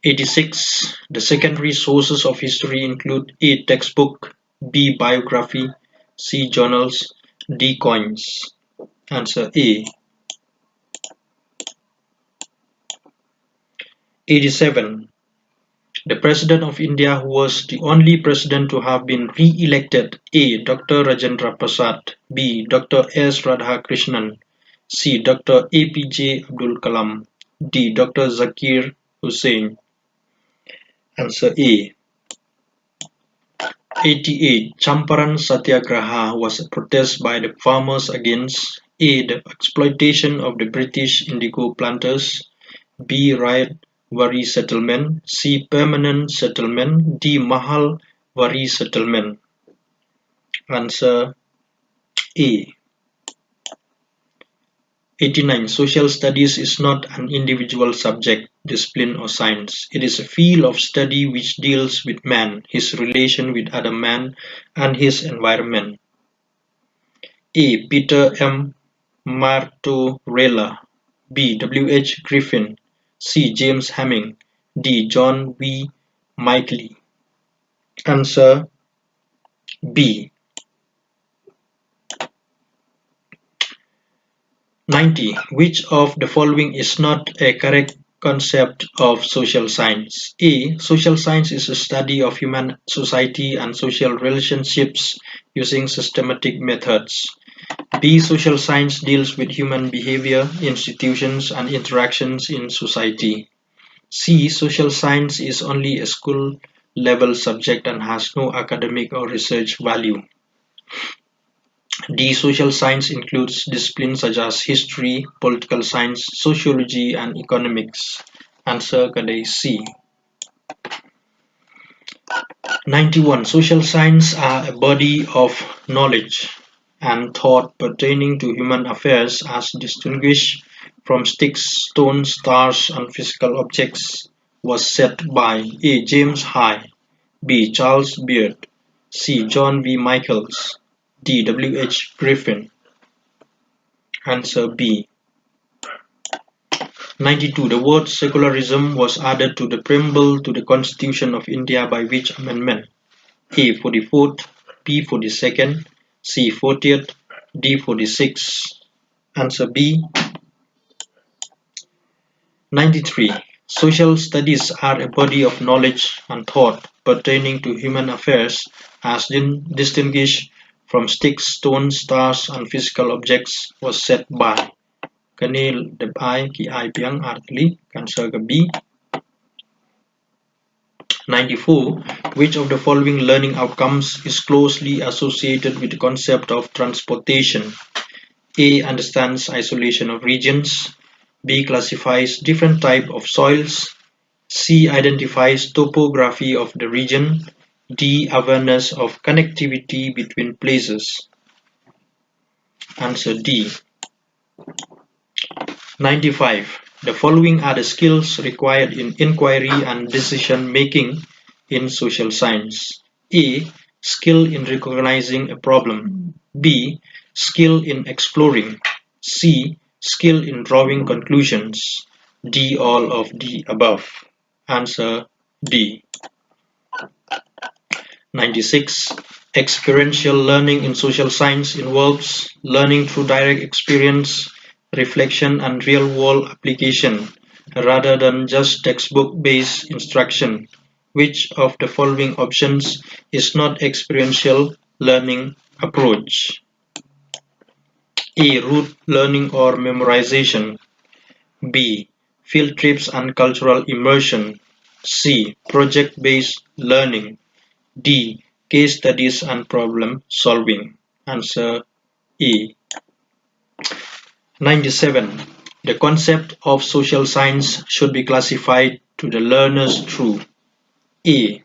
86. The secondary sources of history include A. Textbook, B. Biography, C. Journals, D. Coins. Answer A. 87. The President of India who was the only president to have been re-elected: A. Dr. Rajendra Prasad, B. Dr. S. Radhakrishnan, C. Dr. APJ Abdul Kalam, D. Dr. Zakir Hussain. Answer A. 88. Champaran Satyagraha was a protest by the farmers against A. the exploitation of the British indigo planters, B. Riot Wari settlement, C. Permanent settlement, D. Mahal Wari settlement. Answer A. 89. Social studies is not an individual subject, discipline or science. It is a field of study which deals with man, his relation with other man, and his environment. A. Peter M. Martorella, B. W. H. Griffin, C. James Hamming, D. John V. Mikeley. Answer B. 90. Which of the following is not a correct Concept of social science. A. Social science is a study of human society and social relationships using systematic methods. B. Social science deals with human behavior, institutions, and interactions in society. C. Social science is only a school-level subject and has no academic or research value. D. Social science includes disciplines such as history, political science, sociology, and economics. Answer kadai C. 91. Social science are a body of knowledge and thought pertaining to human affairs as distinguished from sticks, stones, stars, and physical objects was set by A. James High, B. Charles Beard, C. John V. Michaels, D. W. H. Griffin. Answer B. 92. The word secularism was added to the preamble to the Constitution of India by which amendment? A. 44th, B. 42nd, C. 40th, D. 46th. Answer B. 93. Social studies are a body of knowledge and thought pertaining to human affairs as distinguished from sticks, stones, stars, and physical objects was set by. Kanil I ki I piang artli answer B. 94. Which of the following learning outcomes is closely associated with the concept of transportation? A. Understands isolation of regions. B. Classifies different types of soils. C. Identifies topography of the region. D. Awareness of connectivity between places. Answer D. 95. The following are the skills required in inquiry and decision making in social science. A. Skill in recognizing a problem. B. Skill in exploring. C. Skill in drawing conclusions. D. All of the above. Answer D. 96. Experiential learning in social science involves learning through direct experience, reflection, and real-world application, rather than just textbook-based instruction. Which of the following options is not experiential learning approach? A. Rote learning or memorization. B. Field trips and cultural immersion. C. Project-based learning. D. Case studies and problem solving. Answer E. 97. The concept of social science should be classified to the learners through A.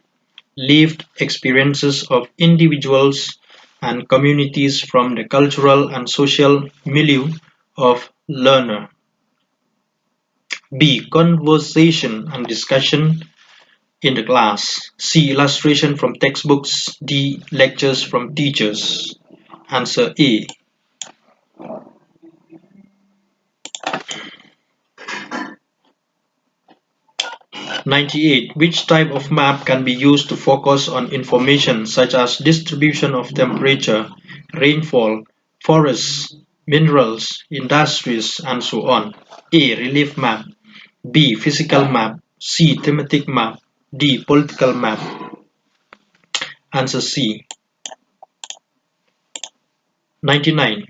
Lived experiences of individuals and communities from the cultural and social milieu of learner. B. Conversation and discussion in the class. C. Illustration from textbooks. D. Lectures from teachers. Answer A. 98. Which type of map can be used to focus on information such as distribution of temperature, rainfall, forests, minerals, industries, and so on? A. Relief map. B. Physical map. C. Thematic map. D. Political map. Answer C. 99.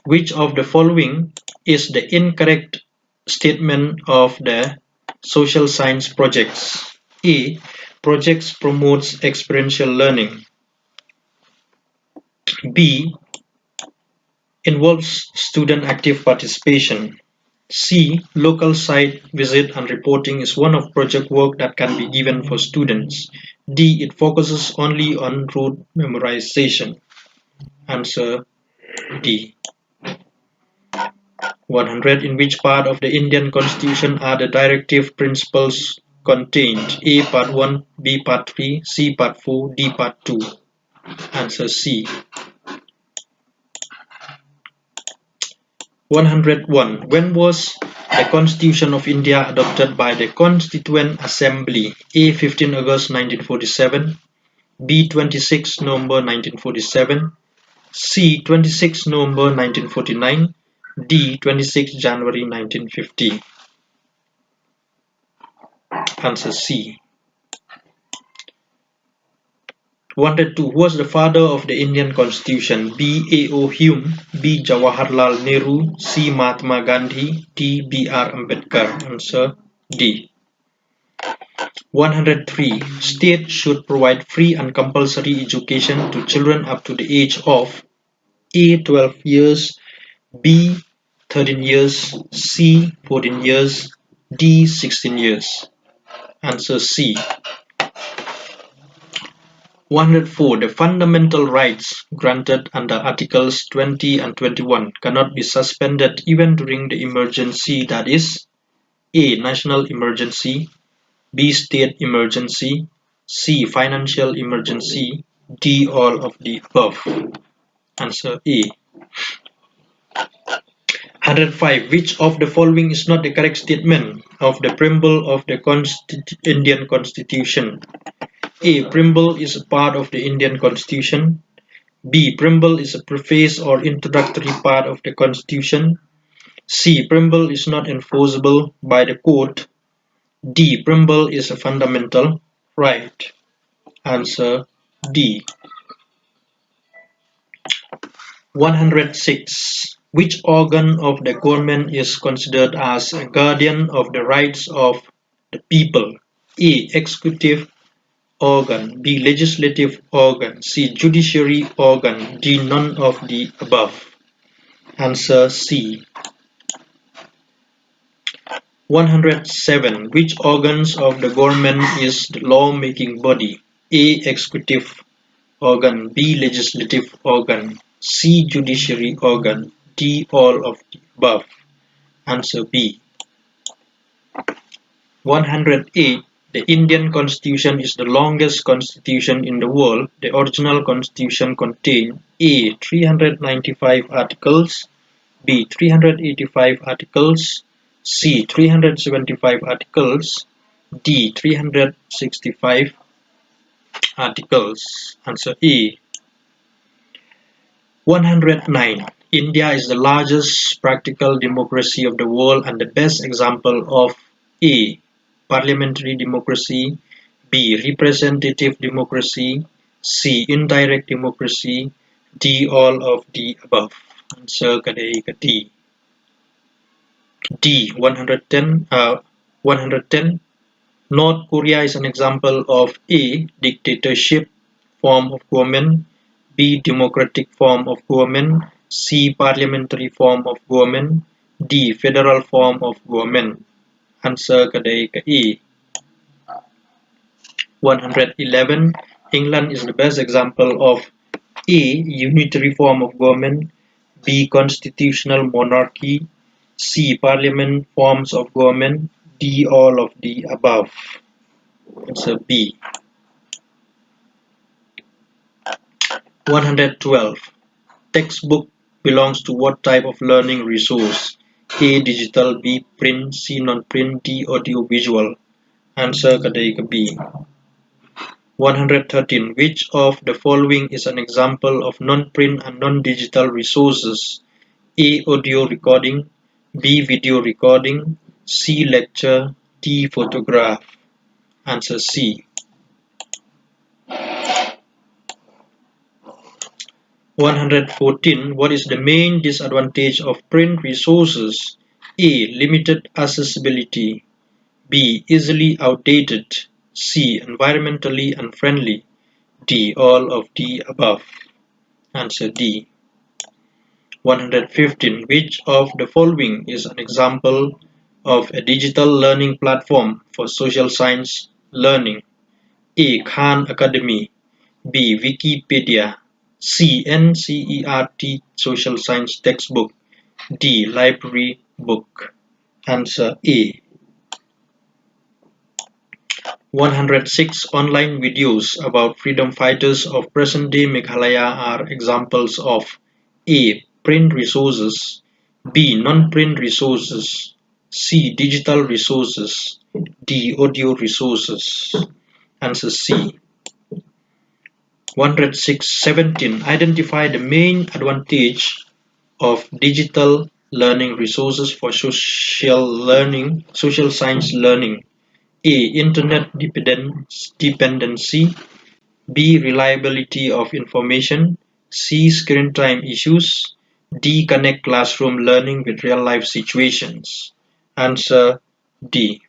Which of the following is the incorrect statement of the social science projects? A. Projects promotes experiential learning. B. Involves student active participation. C. Local site visit and reporting is one of project work that can be given for students. D. It focuses only on rote memorization. Answer D. 100. In which part of the Indian Constitution are the directive principles contained? A. Part 1, B. Part 3, C. Part 4, D. Part 2. Answer C. 101. When was the Constitution of India adopted by the Constituent Assembly? A. 15 August 1947, B. 26 November 1947, C. 26 November 1949, D. 26 January 1950. Answer C. 102. Who was the father of the Indian Constitution? B. A.O. Hume, B. Jawaharlal Nehru, C. Mahatma Gandhi, D. B.R. Ambedkar. Answer D. 103. State should provide free and compulsory education to children up to the age of A. 12 years, B. 13 years, C. 14 years, D. 16 years. Answer C. 104. The fundamental rights granted under Articles 20 and 21 cannot be suspended even during the emergency, that is A. National emergency, B. State emergency, C. Financial emergency, D. All of the above. Answer A. 105. Which of the following is not the correct statement of the preamble of the Indian Constitution? A. Preamble is a part of the Indian Constitution. B. Preamble is a preface or introductory part of the Constitution. C. Preamble is not enforceable by the court. D. Preamble is a fundamental right. Answer D. 106. Which organ of the government is considered as a guardian of the rights of the people? A. Executive organ, B. Legislative organ, C. Judiciary organ, D. None of the above. Answer C. 107. Which organs of the government is the law-making body? A. Executive organ, B. Legislative organ, C. Judiciary organ, D. All of the above. Answer B. 108. The Indian Constitution is the longest constitution in the world. The original constitution contained A. 395 articles, B. 385 articles, C. 375 articles, D. 365 articles. Answer A. 109. India is the largest practical democracy of the world and the best example of A. Parliamentary democracy, B. Representative democracy, C. Indirect democracy, D. All of the above. Answer D. D. 110. North Korea is an example of A. Dictatorship form of government, B. Democratic form of government, C. Parliamentary form of government, D. Federal form of government. Answer E. 111. England is the best example of A. Unitary form of government, B. Constitutional monarchy, C. Parliament forms of government, D. All of the above. Answer B. 112. Textbook belongs to what type of learning resource? A. Digital, B. Print, C. Non-print, D. Audio-visual. Answer B. 113. Which of the following is an example of non-print and non-digital resources? A. Audio recording, B. Video recording, C. Lecture, D. Photograph. Answer C. 114. What is the main disadvantage of print resources? A. Limited accessibility, B. Easily outdated, C. Environmentally unfriendly, D. All of the above. Answer D. 115. Which of the following is an example of a digital learning platform for social science learning? A. Khan Academy, B. Wikipedia, C. NCERT Social Science Textbook, D. Library Book. Answer A. 106. Online videos about freedom fighters of present-day Meghalaya are examples of A. Print resources, B. Non-print resources, C. Digital resources, D. Audio resources. Answer C. 106.17. Identify the main advantage of digital learning resources for social science learning. A. Internet dependency. B. Reliability of information. C. Screen time issues. D. Connect classroom learning with real-life situations. Answer D.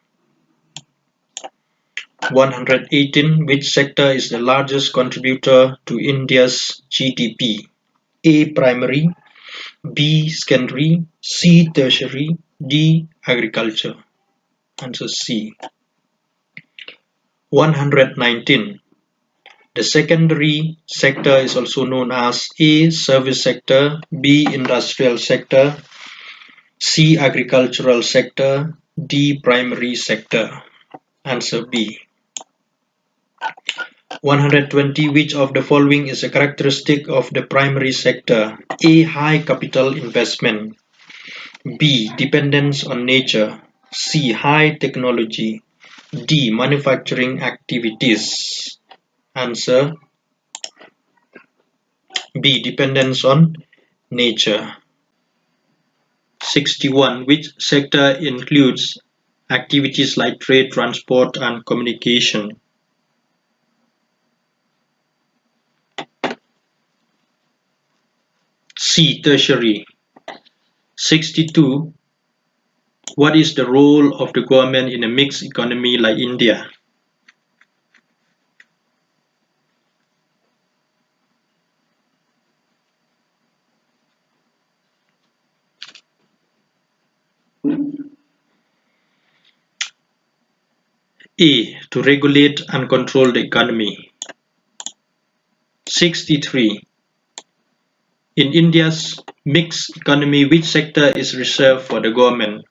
118. Which sector is the largest contributor to India's GDP? A. Primary. B. Secondary. C. Tertiary. D. Agriculture. Answer C. 119. The secondary sector is also known as A. Service sector, B. Industrial sector, C. Agricultural sector, D. Primary sector. Answer B. 120. Which of the following is a characteristic of the primary sector? A. High capital investment. B. Dependence on nature. C. High technology. D. Manufacturing activities. Answer B. Dependence on nature. 61. Which sector includes activities like trade, transport, and communication? C. Tertiary. 62. What is the role of the government in a mixed economy like India? A. To regulate and control the economy. 63. In India's mixed economy, which sector is reserved for the government?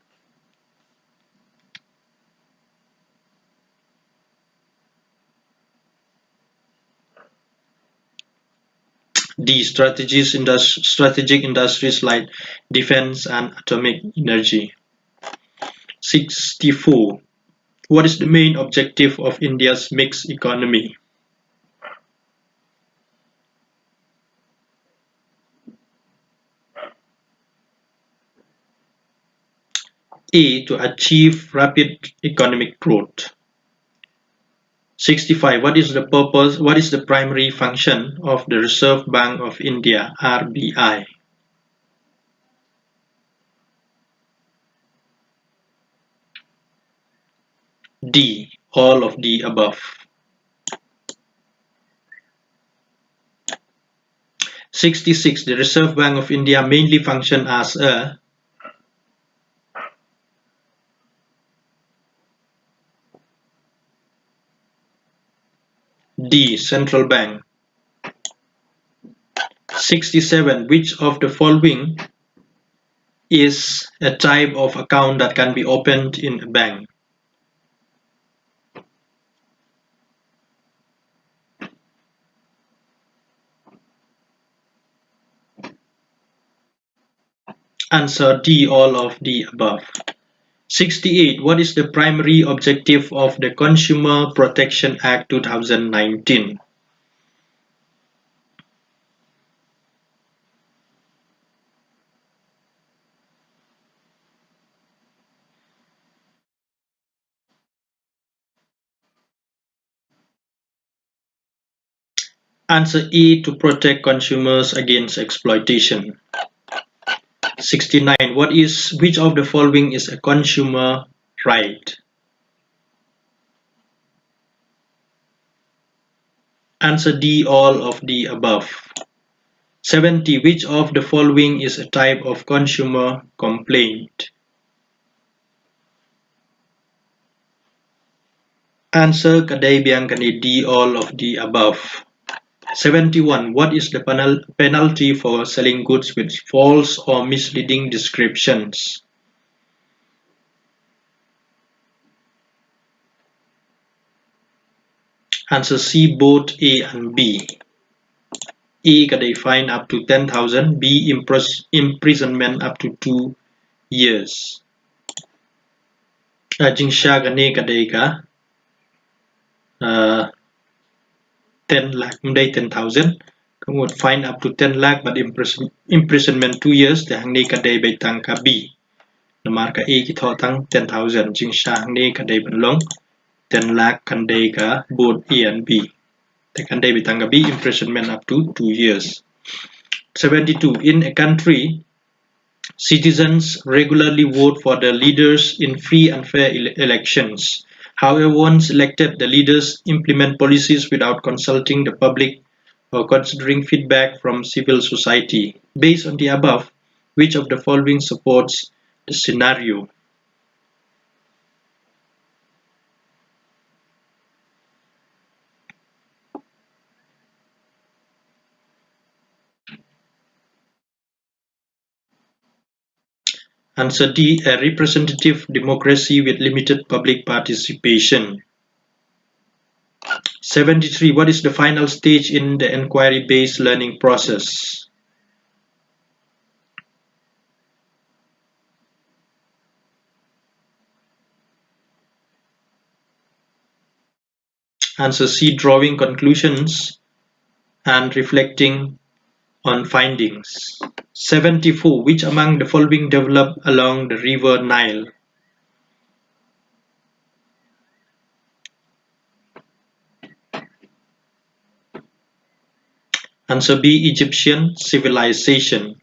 D. Strategic industries like defense and atomic energy. 64. What is the main objective of India's mixed economy? A. To achieve rapid economic growth. 65. What is the primary function of the Reserve Bank of India, RBI? D. All of the above. 66. The Reserve Bank of India mainly function as a D. Central bank. 67. Which of the following is a type of account that can be opened in a bank? Answer D. All of the above. 68. What is the primary objective of the Consumer Protection Act 2019? Answer E. To protect consumers against exploitation. 69. Which of the following is a consumer right? Answer D. All of the above. 70. Which of the following is a type of consumer complaint? Answer Kadai Biangkani D. All of the above. 71. What is the penalty for selling goods with false or misleading descriptions? Answer C. Both A and B. A. Kadai fine up to 10,000. B. Imprisonment up to 2 years. Jingsha Gane Kadai ka 10 lakh, 10,000. Kamu fine up to 10 lakh but imprisonment 2 years. The hangni kadai bay tang ka B. Namar ka A ki tho tang 10,000. Jingsha hangni kadai ban long 10 lakh kandai ka both A and B. The kandai bitanga B imprisonment up to 2 years. 72. In a country, citizens regularly vote for the leaders in free and fair elections. However, once elected, the leaders implement policies without consulting the public or considering feedback from civil society. Based on the above, which of the following supports the scenario? Answer D. A representative democracy with limited public participation. 73. What is the final stage in the inquiry-based learning process? Answer C. Drawing conclusions and reflecting on findings. 74. Which among the following developed along the river Nile? Answer B. Egyptian civilization.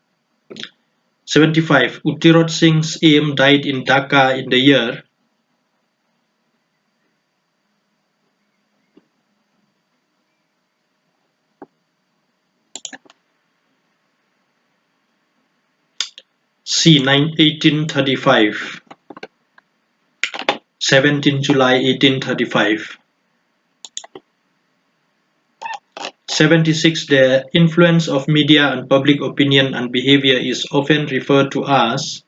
75. Uttirot Singh's aim died in Dhaka in the year. C. 1835. 17 July 1835. 76. The influence of media on public opinion and behavior is often referred to as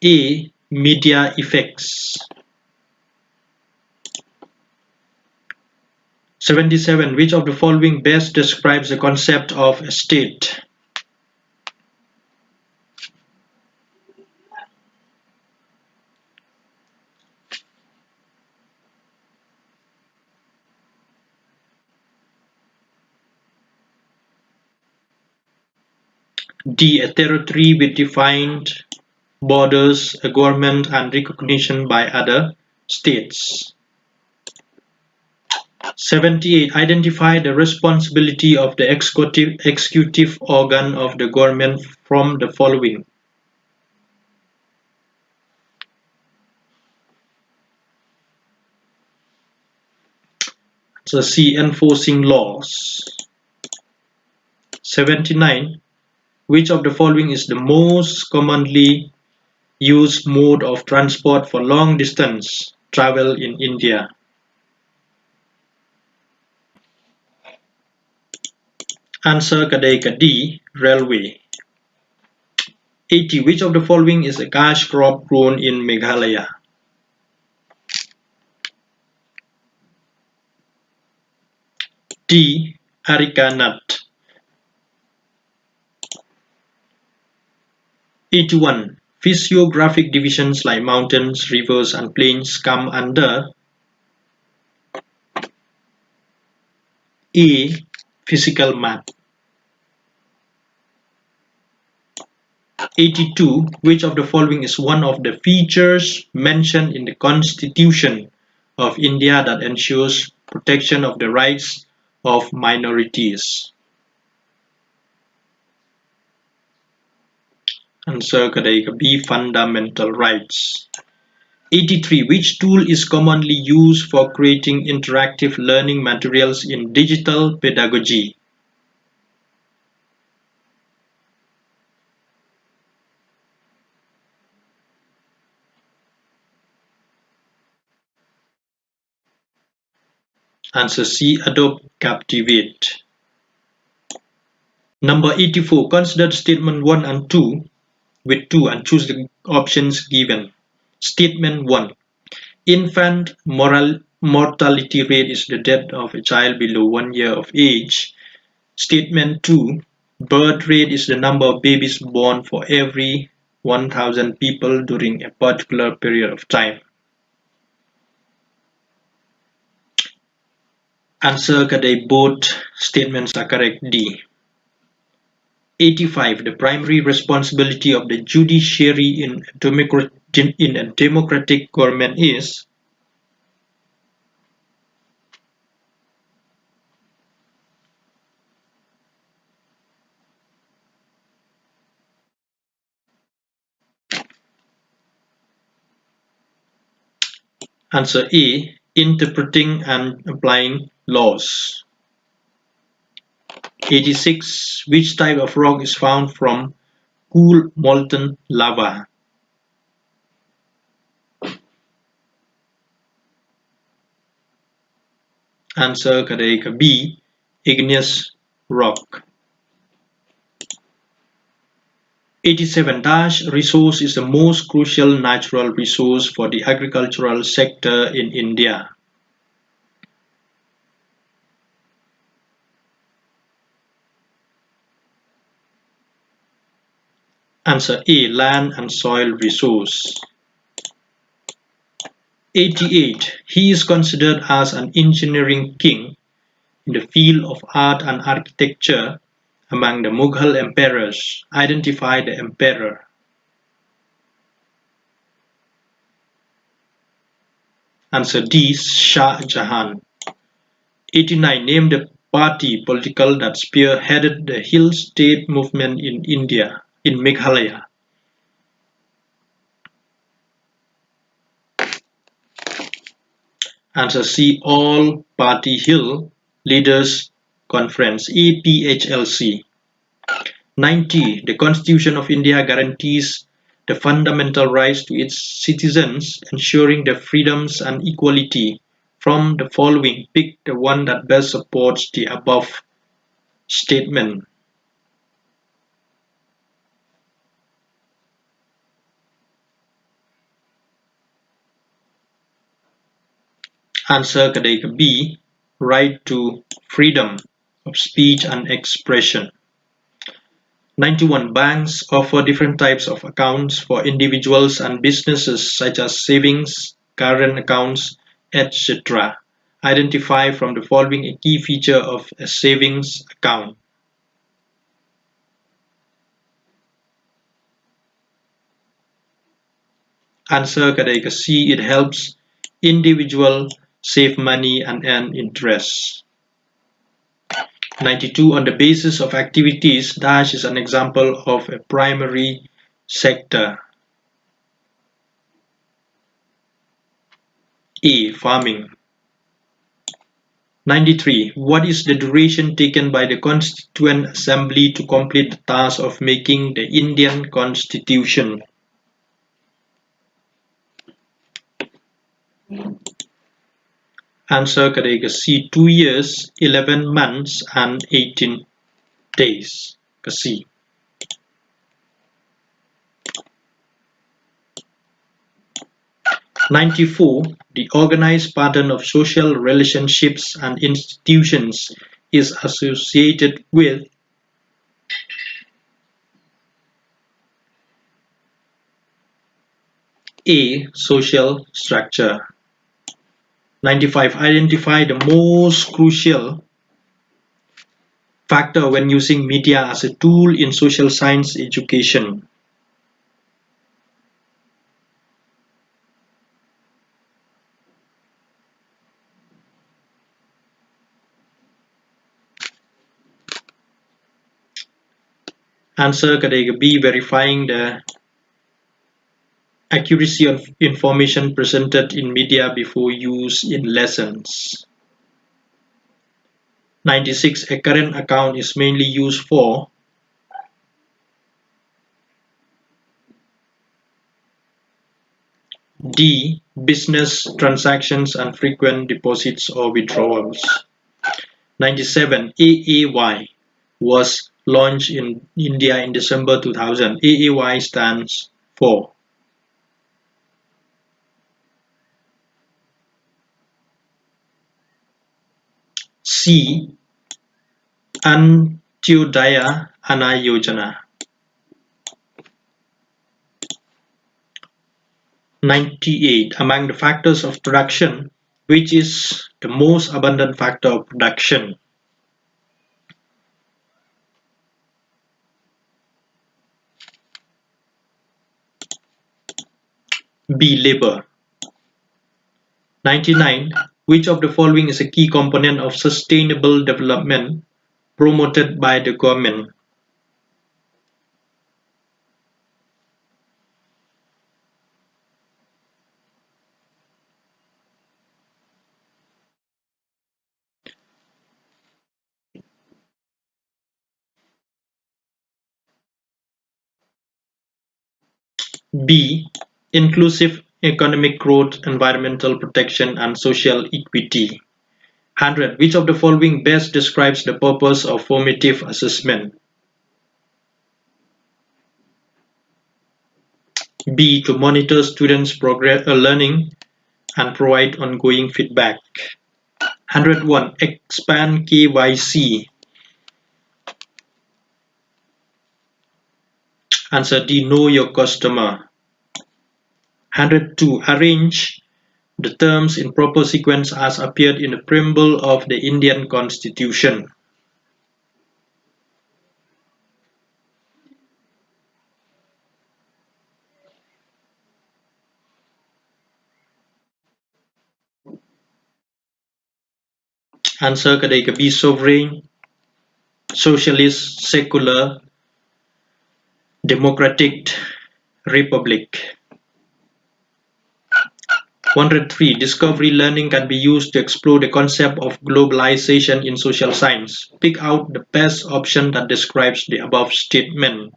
A. Media effects. 77. Which of the following best describes the concept of a state? D. A territory with defined borders, a government, and recognition by other states. 78. Identify the responsibility of the executive organ of the government from the following. So C. Enforcing laws. 79. Which of the following is the most commonly used mode of transport for long distance travel in India? Answer kadai ka D. Railway. 80. Which of the following is a cash crop grown in Meghalaya? D. Areca nut. 81. Physiographic divisions like mountains, rivers, and plains come under A. Physical map. 82. Which of the following is one of the features mentioned in the Constitution of India that ensures protection of the rights of minorities? Answer kadai ka B. Fundamental rights. 83. Which tool is commonly used for creating interactive learning materials in digital pedagogy? Answer C. Adobe Captivate. Number 84. Consider statement 1 and 2 with 2 and choose the options given. Statement 1. Infant mortality rate is the death of a child below 1 year of age. Statement 2. Birth rate is the number of babies born for every 1,000 people during a particular period of time. Answer kadai both statements are correct. D. 85. The primary responsibility of the judiciary in a democratic government is. Answer A. Interpreting and applying laws. 86. Which type of rock is found from cool molten lava? Answer correct B. Igneous rock. 87. Dash resource is the most crucial natural resource for the agricultural sector in India. Answer A. Land and soil resource. 88. He is considered as an engineering king in the field of art and architecture among the Mughal emperors. Identify the emperor. Answer D. Shah Jahan. 89. Name the party political that spearheaded the Hill State movement in India, in Meghalaya. Answer C. All Party Hill Leaders Conference, APHLC. 90. The Constitution of India guarantees the fundamental rights to its citizens, ensuring their freedoms and equality. From the following, pick the one that best supports the above statement. Answer correct B. Right to freedom of speech and expression. 91. Banks offer different types of accounts for individuals and businesses such as savings, current accounts, etc. Identify from the following a key feature of a savings account. Answer correct C. It helps individual save money and earn interest. 92. On the basis of activities, Dash is an example of a primary sector. A. Farming. 93. What is the duration taken by the Constituent Assembly to complete the task of making the Indian Constitution? Answer correct C. 2 years, 11 months and 18 days. C. 94. The organized pattern of social relationships and institutions is associated with A. Social structure. 95. Identify the most crucial factor when using media as a tool in social science education. Answer correct B. Verifying the accuracy of information presented in media before use in lessons. 96. A current account is mainly used for D. Business transactions and frequent deposits or withdrawals. 97. AAY was launched in India in December 2000. AAY stands for C. Antyodaya Anna Yojana. 98. Among the factors of production, which is the most abundant factor of production? B. Labor. 99. Which of the following is a key component of sustainable development promoted by the government? B. Inclusive economic growth, environmental protection, and social equity. 100. Which of the following best describes the purpose of formative assessment? B. To monitor students' progress learning and provide ongoing feedback. 101. Expand KYC. Answer D. Know your customer. 102. Arrange the terms in proper sequence as appeared in the preamble of the Indian Constitution. Answer kadai be sovereign, socialist, secular, democratic, republic. 103. Discovery learning can be used to explore the concept of globalization in social science. Pick out the best option that describes the above statement.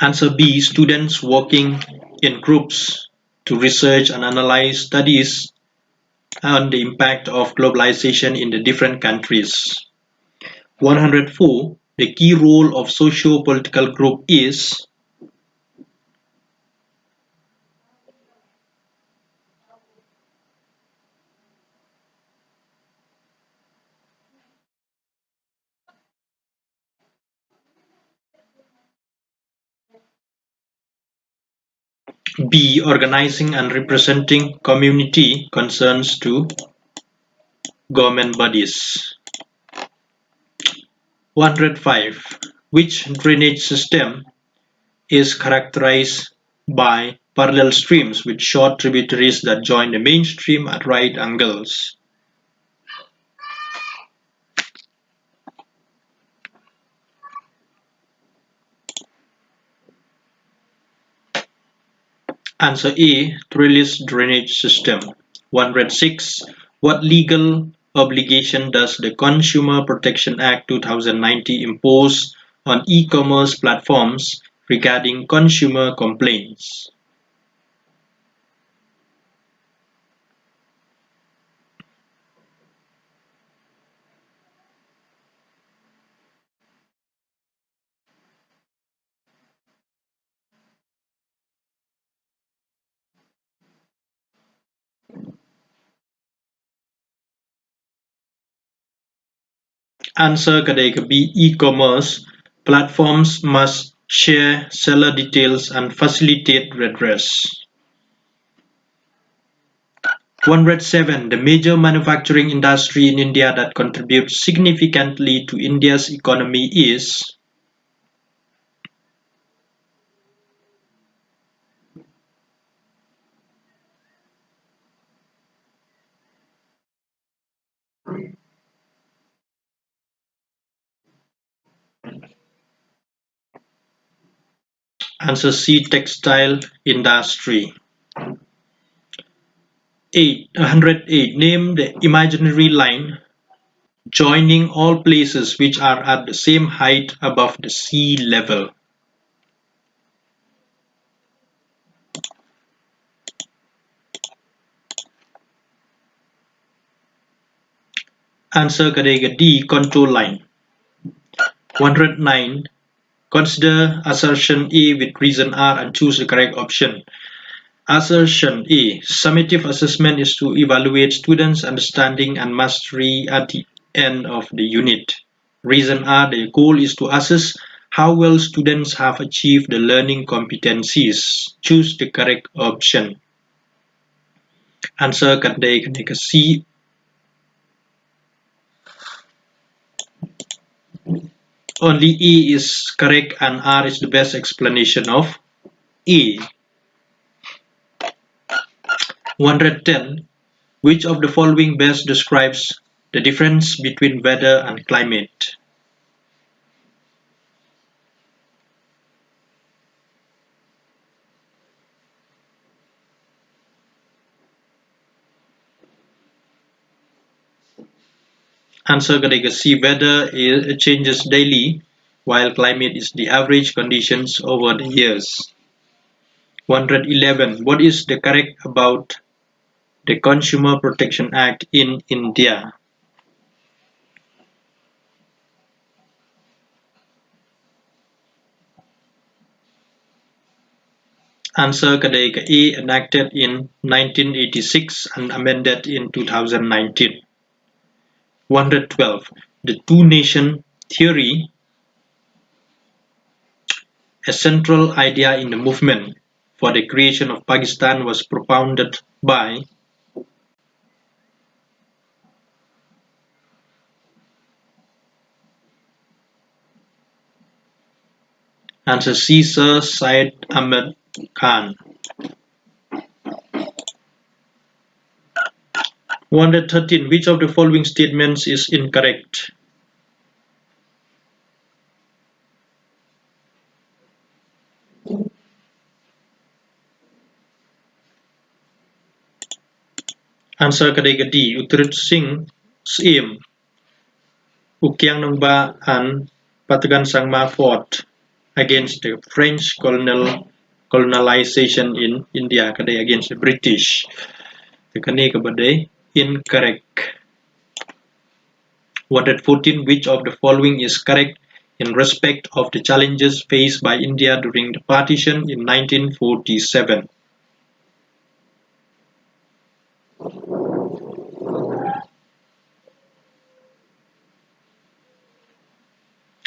Answer B. Students working in groups to research and analyze studies on the impact of globalization in the different countries. 104. The key role of socio-political group is B. Organizing and representing community concerns to government bodies. 105. Which drainage system is characterized by parallel streams with short tributaries that join the main stream at right angles? Answer A. Trellis drainage system. 106. What legal obligation does the Consumer Protection Act 2019 impose on e-commerce platforms regarding consumer complaints? Answer kadai B. E-commerce platforms must share seller details and facilitate redress. 107. The major manufacturing industry in India that contributes significantly to India's economy is Answer C. Textile industry. 108. Name the imaginary line joining all places which are at the same height above the sea level. Answer kadai D. Contour line. 109. Consider assertion A with reason R and choose the correct option. Assertion A. Summative assessment is to evaluate students' understanding and mastery at the end of the unit. Reason R. The goal is to assess How well students have achieved the learning competencies. Choose the correct option. Answer kan đây cái C. Only E is correct and R is the best explanation of E. 110. Which of the following best describes the difference between weather and climate? Answer category C. Weather changes daily, while climate is the average conditions over the years. 111. What is the correct about the Consumer Protection Act in India? Answer category A. Enacted in 1986 and amended in 2019. 112. The two-nation theory, a central idea in the movement for the creation of Pakistan, was propounded by. Answer C. Sir Syed Ahmad Khan. 113. Which of the following statements is incorrect? Answer category D. Utrit Singh Siem Ukyang Nongba and Patagan Sangma fought against the French colonization in India against the British. The incorrect. 114. Which of the following is correct in respect of the challenges faced by India during the partition in 1947?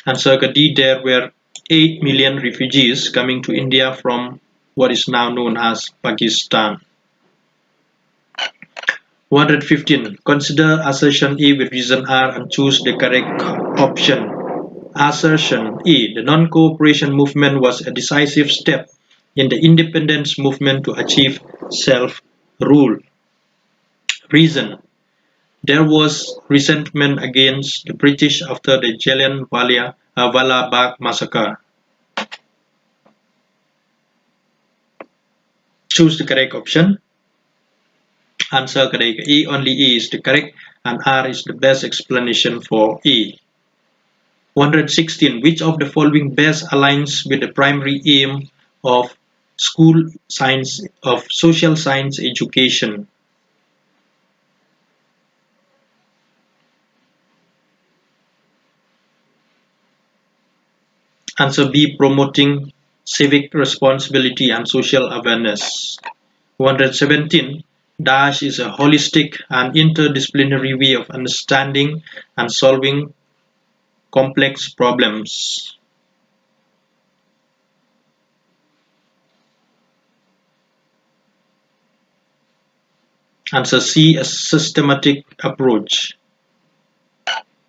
Answer D. There were 8 million refugees coming to India from what is now known as Pakistan. 115. Consider assertion E with reason R and choose the correct option. Assertion E. The non-cooperation movement was a decisive step in the independence movement to achieve self-rule. Reason. There was resentment against the British after the Jallianwala Bagh massacre. Choose the correct option. Answer correct. E. Only E is the correct and R is the best explanation for E. 116. Which of the following best aligns with the primary aim of social science education? Answer B. Promoting civic responsibility and social awareness. 117. DASH is a holistic and interdisciplinary way of understanding and solving complex problems. Answer C. A systematic approach.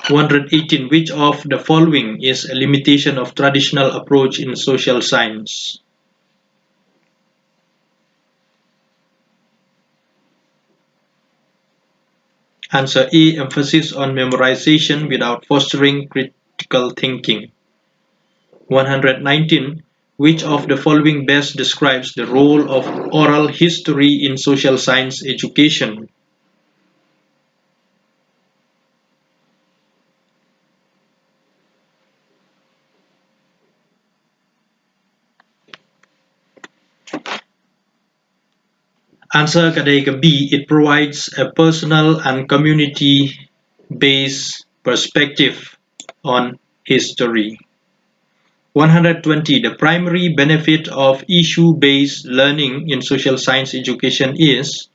118. Which of the following is a limitation of traditional approach in social science? Answer A. Emphasis on memorization without fostering critical thinking. 119. Which of the following best describes the role of oral history in social science education? Answer category B. It provides a personal and community-based perspective on history. 120. The primary benefit of issue-based learning in social science education is.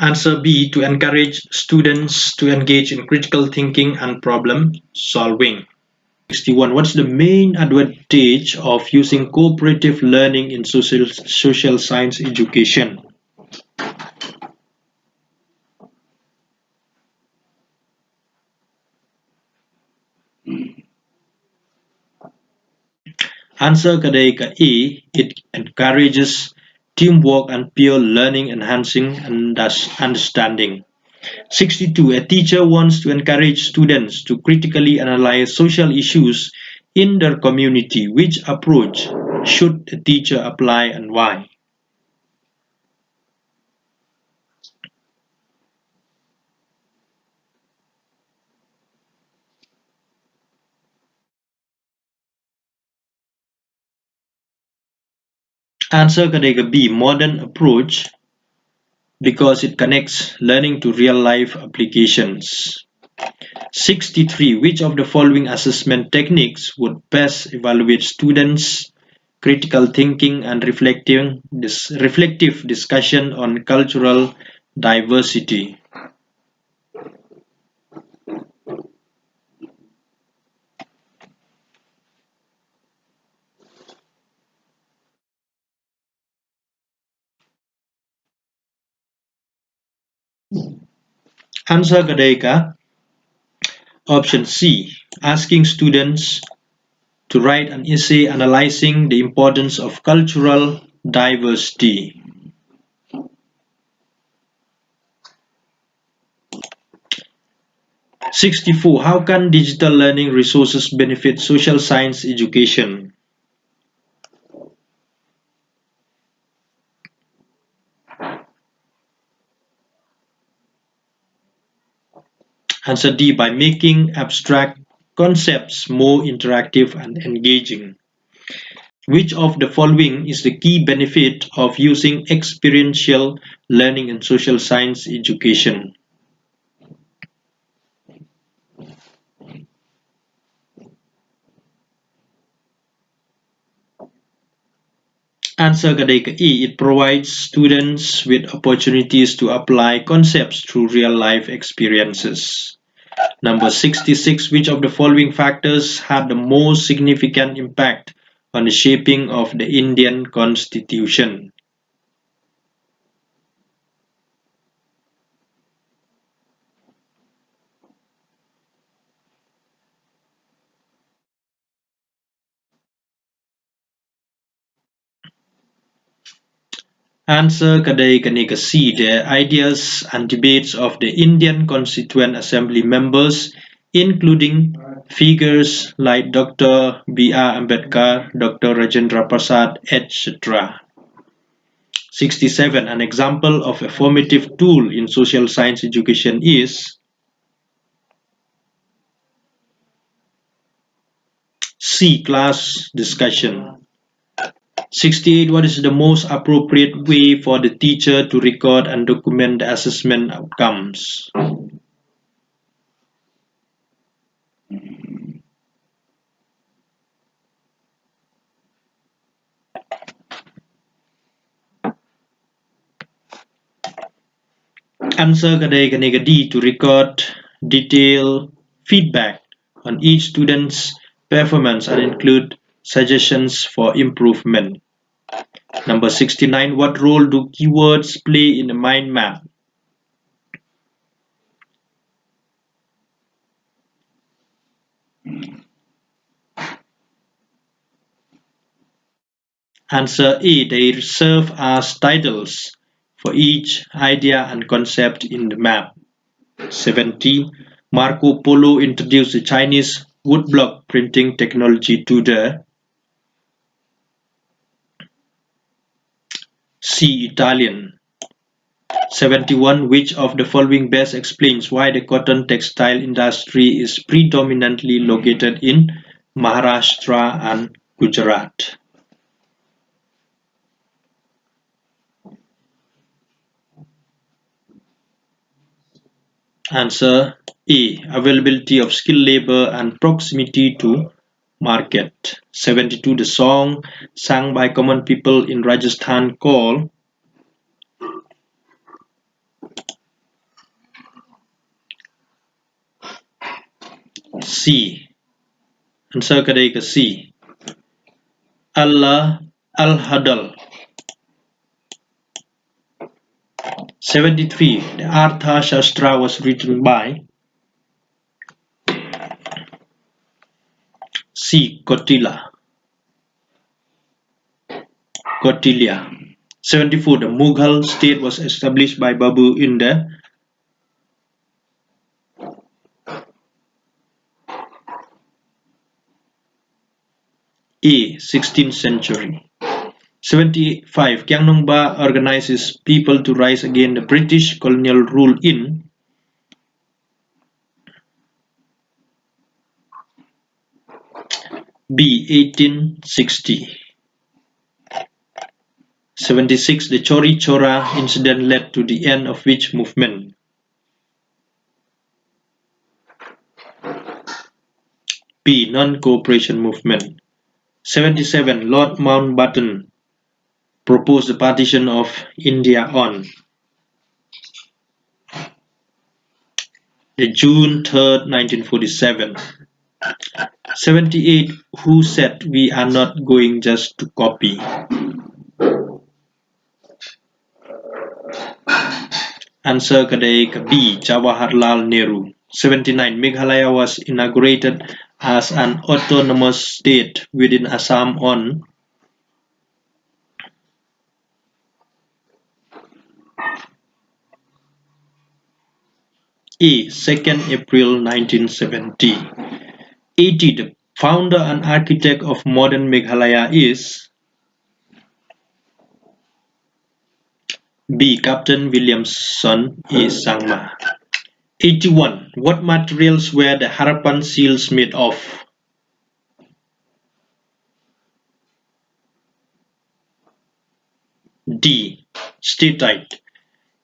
Answer B, to encourage students to engage in critical thinking and problem solving. 61. What's the main advantage of using cooperative learning in social science education? Answer Kadeka A. It encourages teamwork and peer learning, enhancing understanding. 62. A teacher wants to encourage students to critically analyze social issues in their community. Which approach should the teacher apply and why? Answer Kadeka B. Modern approach, because it connects learning to real-life applications. 63. Which of the following assessment techniques would best evaluate students' critical thinking and reflective discussion on cultural diversity? Answer Kadeka. Option C. Asking students to write an essay analyzing the importance of cultural diversity. 64. How can digital learning resources benefit social science education? Answer D. By making abstract concepts more interactive and engaging. Which of the following is the key benefit of using experiential learning in social science education? Answer Kadeka E. It provides students with opportunities to apply concepts through real-life experiences. Number 66. Which of the following factors had the most significant impact on the shaping of the Indian Constitution? Answer Kadai C. The ideas and debates of the Indian Constituent Assembly members, including figures like Dr. B.R. Ambedkar, Dr. Rajendra Prasad, etc. 67. An example of a formative tool in social science education is C. Class discussion. 68. What is the most appropriate way for the teacher to record and document the assessment outcomes? Answer Kadai D. To record detailed feedback on each student's performance and include suggestions for improvement. Number 69. What role do keywords play in a mind map? Answer A. They serve as titles for each idea and concept in the map. 70. Marco Polo introduced the Chinese woodblock printing technology to the C. Italian. 71. Which of the following best explains why the cotton textile industry is predominantly located in Maharashtra and Gujarat? Answer A. Availability of skilled labor and proximity to market. 72. The song sung by common people in Rajasthan called C. Answer kadai ka C. Allah al-Hadal. 73. The Artha Shastra was written by C. Kautilya. 74. The Mughal state was established by Babu in the A. 16th century. 75. Kyang Nong Ba organizes people to rise against the British colonial rule in B. 1860. 76. The Chori Chora incident led to the end of which movement? B. Non-cooperation movement. 77. Lord Mountbatten proposed the partition of India on June 3, 1947. 78. Who said we are not going just to copy? Answer kadai ka B. Jawaharlal Nehru. 79. Meghalaya was inaugurated as an autonomous state within Assam on A. 2nd April 1970. 80. The founder and architect of modern Meghalaya is B. Captain Williamson A. Sangma. 81. What materials were the Harappan seals made of? D. Statite.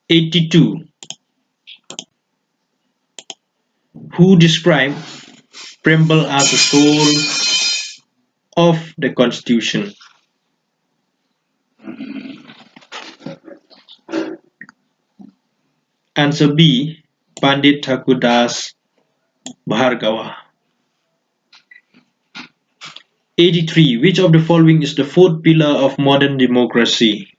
82. Who described Preamble as the soul of the Constitution? Answer B. Pandit Thakurdas Bhargava. 83. Which of the following is the fourth pillar of modern democracy?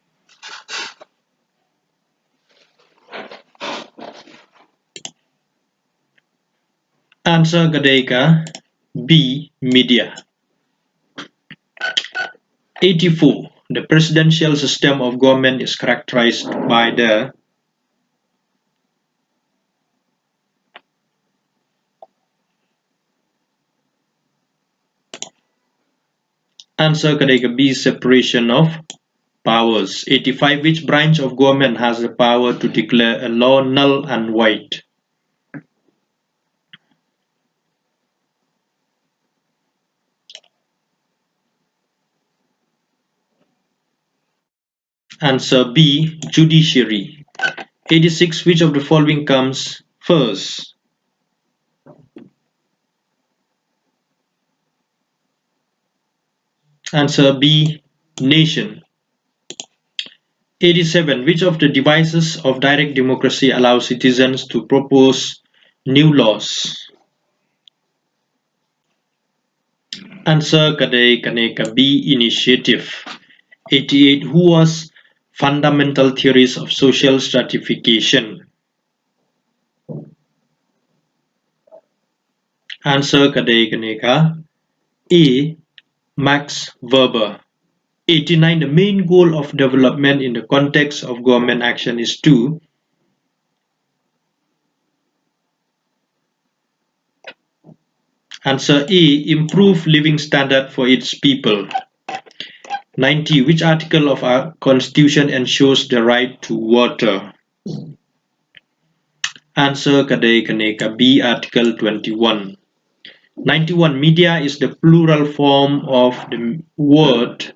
Answer Gadeka B. Media. 84. The presidential system of government is characterized by the Answer Kadeka B. Separation of powers. 85. Which branch of government has the power to declare a law null and void? Answer B. Judiciary. 86. Which of the following comes first? Answer B. Nation. 87. Which of the devices of direct democracy allows citizens to propose new laws? Answer Kadai Kaneka B. Initiative. 88. Who was fundamental theories of social stratification? Answer Kadai Kaneka A. Max Weber. 89. The main goal of development in the context of government action is to Answer A. Improve living standard for its people. 90. Which article of our constitution ensures the right to water? Answer Kadai Kaneka B. Article 21. 91. Media is the plural form of the word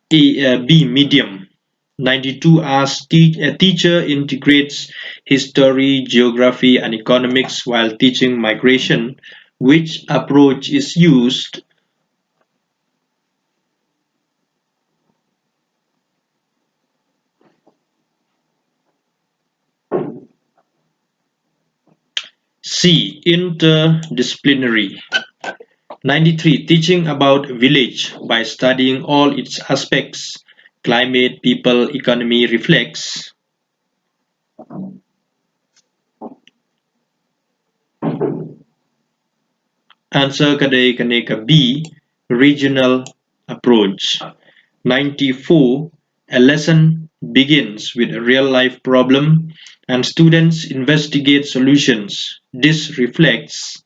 B. Medium. 92. As a teacher integrates history, geography, and economics while teaching migration, which approach is used? C. Interdisciplinary. 93. Teaching about village by studying all its aspects. Climate, people, economy reflects. Answer kadai kaneka B. Regional approach. 94. A lesson begins with a real-life problem and students investigate solutions. This reflects.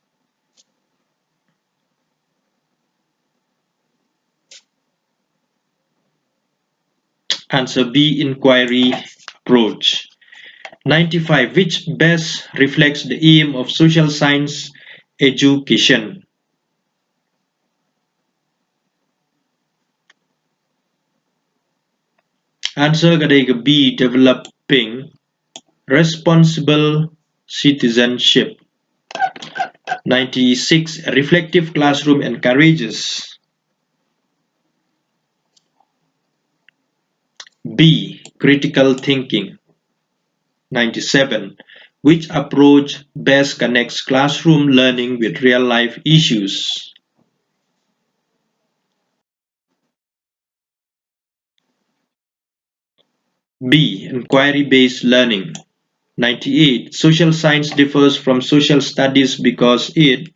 Answer B. Inquiry approach. 95. Which best reflects the aim of social science education? Answer kadai B. Developing responsible citizenship. 96. A reflective classroom encourages. B. Critical thinking. 97. Which approach best connects classroom learning with real-life issues? B. Inquiry-based learning. 98. Social science differs from social studies because it.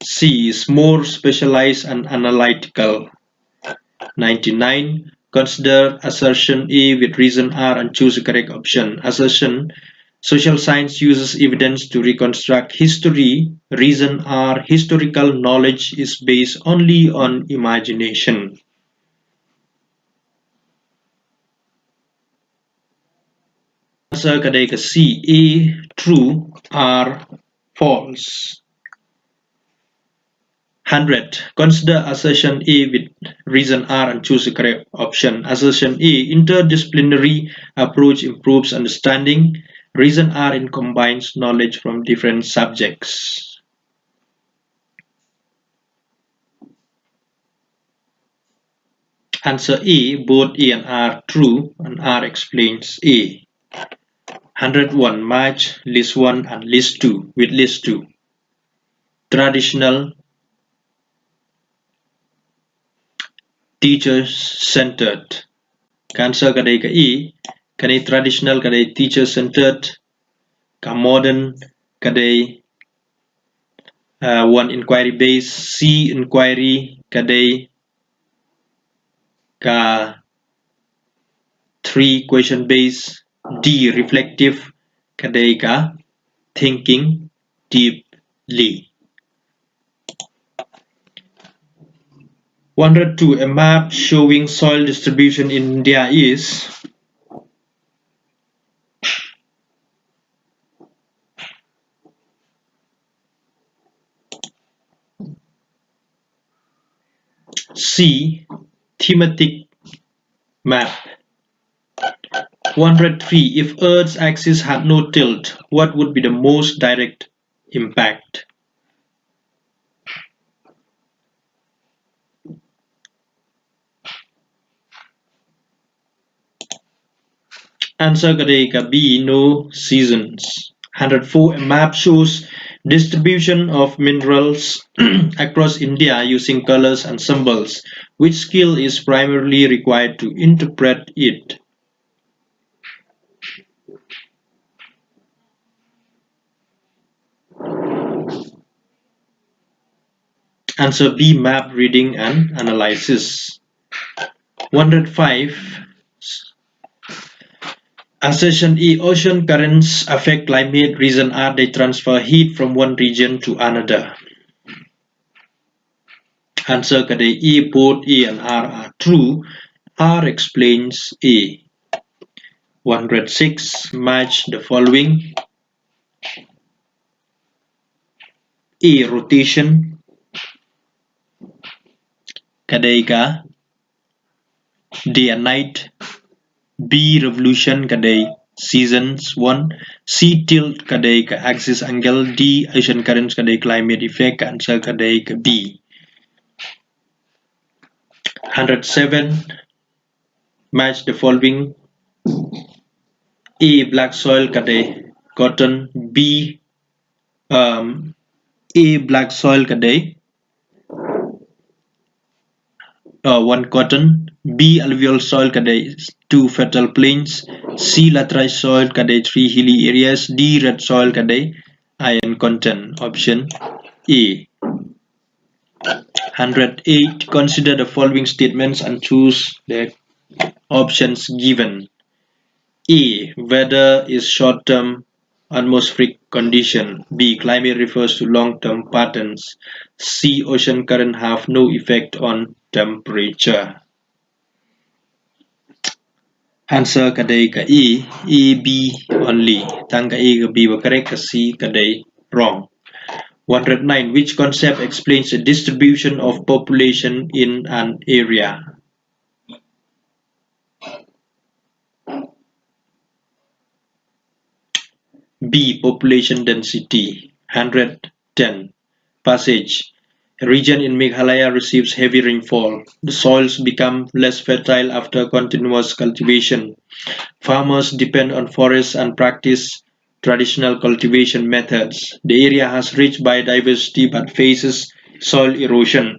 C. Is more specialized and analytical. 99. Consider assertion A with reason R and choose the correct option. Assertion: social science uses evidence to reconstruct history. Reason R: historical knowledge is based only on imagination. Answer kadai ka C. A true, R false. 100. Consider assertion A with reason R and choose the correct option. Assertion A: interdisciplinary approach improves understanding. Reason R: it combines knowledge from different subjects. Answer A: both A and R true, and R explains A. 101. Match list 1 and list 2 with list 2. Traditional, teacher-centered. Answer kadai ka E. Kadai traditional kadai teacher-centered. Ka modern kadai one inquiry based. C inquiry kadai ka 3 question based. D reflective kadai ka thinking deeply. 102. A map showing soil distribution in India is. C. Thematic map. 103. If Earth's axis had no tilt, what would be the most direct impact? Answer kadai ka B. No seasons. 104. A map shows distribution of minerals across India using colors and symbols. Which skill is primarily required to interpret it? Answer B. Map reading and analysis. 105. Assertion E. Ocean currents affect climate. Reason R: they transfer heat from one region to another. Answer kadai E. Both A and R are true. R explains A. 106. Match the following. A. Rotation kadai ka day and night. B. Revolution kadai seasons 1. C. Tilt kadai ka axis angle. D. Ocean currents kadai climate effect. Answer kadai ka B. 107. Match the following: A. Black soil kadai cotton. A. Black soil kadai 1 cotton. B. Alluvial soil kadai 2 fertile plains. C. Laterite soil kadai 3 hilly areas. D. Red soil kadai iron content. Option A. 108. Consider the following statements and choose the options given. A. Weather is short-term atmospheric condition. B. Climate refers to long-term patterns. C. Ocean current have no effect on temperature. Answer kadai ka A, B only. Tang ka A ka B were correct, ka C kadai wrong. 109. Which concept explains the distribution of population in an area? B. Population density. 110. Passage. A region in Meghalaya receives heavy rainfall. The soils become less fertile after continuous cultivation. Farmers depend on forests and practice traditional cultivation methods. The area has rich biodiversity but faces soil erosion.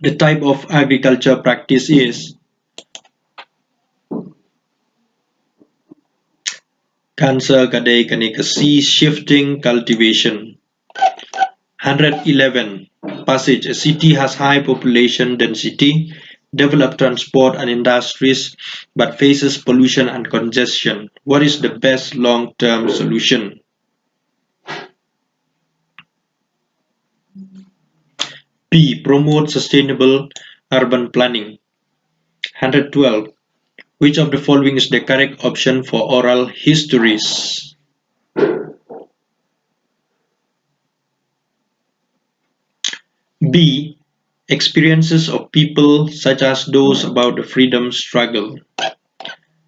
The type of agriculture practice is Cancer kadai kanika C. Shifting cultivation. 111. Passage. A city has high population density, developed transport and industries, but faces pollution and congestion. What is the best long-term solution? B. Promote sustainable urban planning. 112. Which of the following is the correct option for oral histories? B. Experiences of people such as those about the freedom struggle.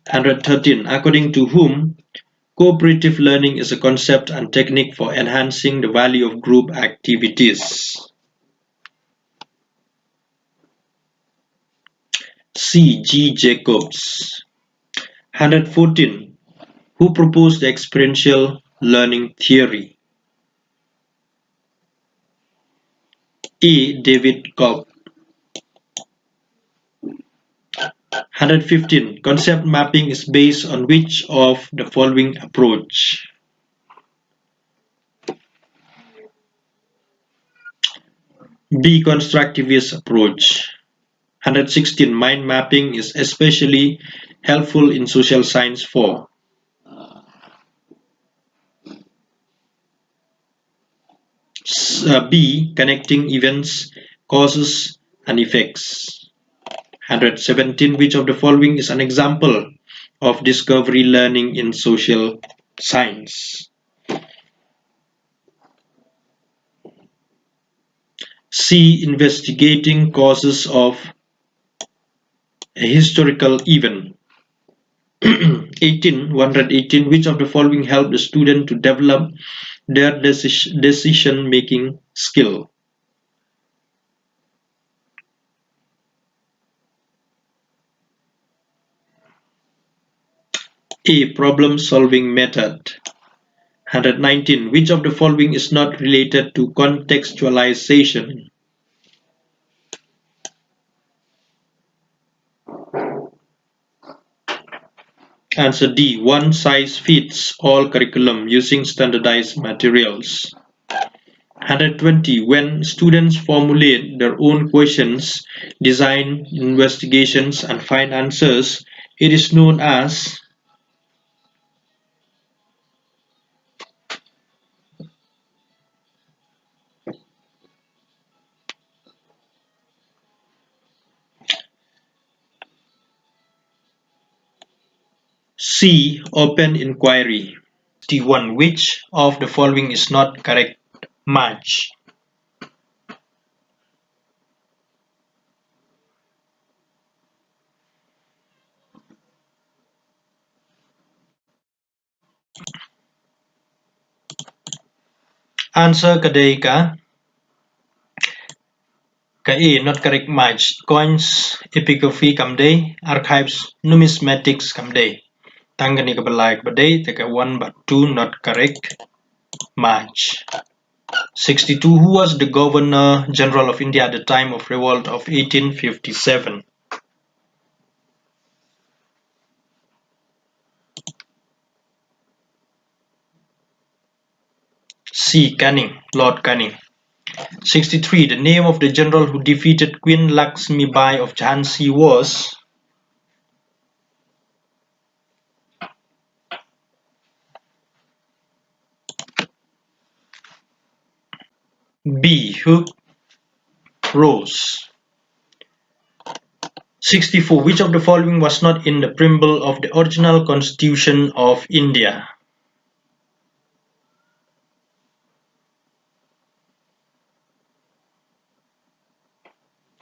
113. According to whom, cooperative learning is a concept and technique for enhancing the value of group activities. C. G. Jacobs. 114. Who proposed the experiential learning theory? A. David Cobb. 115. Concept mapping is based on which of the following approach? B. Constructivist approach. 116. Mind mapping is especially helpful in social science for B. Connecting events, causes and effects. 117. Which of the following is an example of discovery learning in social science? C. Investigating causes of a historical event. 118. Which of the following help the student to develop their decision-making skill? A. Problem-solving method. 119. Which of the following is not related to contextualization? Answer D. One size fits all curriculum using standardized materials. 120. When students formulate their own questions, design investigations, and find answers, it is known as C. Open inquiry. 1. Which of the following is not correct match? Answer kadai ka A. Not correct match. Coins, epigraphy kamday, archives, numismatics kamday. Tangani kabalike baday, take 1 but 2 not correct match. 62. Who was the Governor General of India at the time of revolt of 1857? C. Canning, Lord Canning. 63. The name of the general who defeated Queen Lakshmibai of Jhansi was B. Hugh Rose. 64. Which of the following was not in the preamble of the original Constitution of India?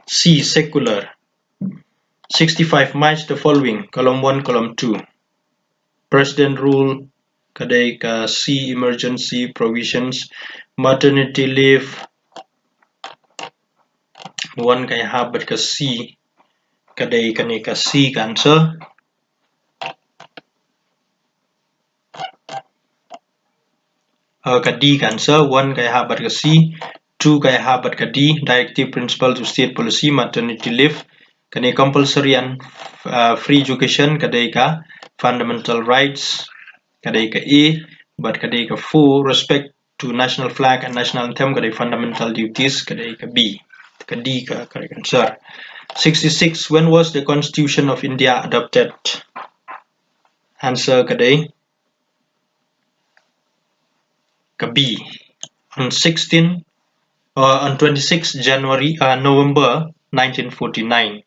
C. Secular. 65. Match the following. Column 1, column 2. President rule. Kadai ka C. Emergency provisions. Maternity leave. 1 kay habat ka C. Kadai ka ni ka C ka answer. Ka D ka answer. 1 kay habat ka C. 2 kay habat ka D. Directive principle to state policy. Maternity leave. Kani compulsory and free education. Kadai ka fundamental rights. Kadai ka A. But kadai ka 4. Respect to national flag and national anthem. Kadai fundamental duties. Kadai ka B. Ka D ka correct answer. 66. When was the Constitution of India adopted? Answer kadai ka B. On 26 November 1949.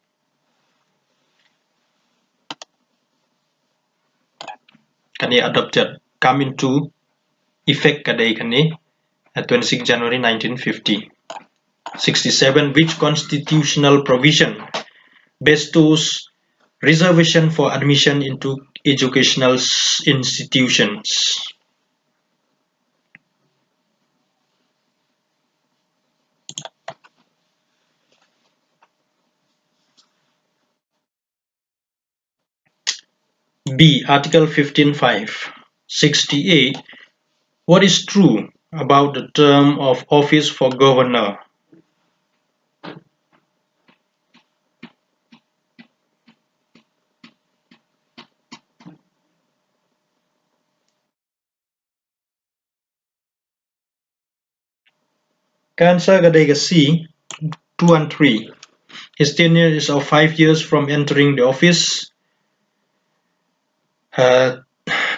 Kani adopted, come into effect kadai kani 26 January 1950. 67. Which constitutional provision bestows reservation for admission into educational institutions? B. Article 15(5). 68. What is true about the term of office for governor? Answer kadai C. 2 and 3. His tenure is of 5 years from entering the office.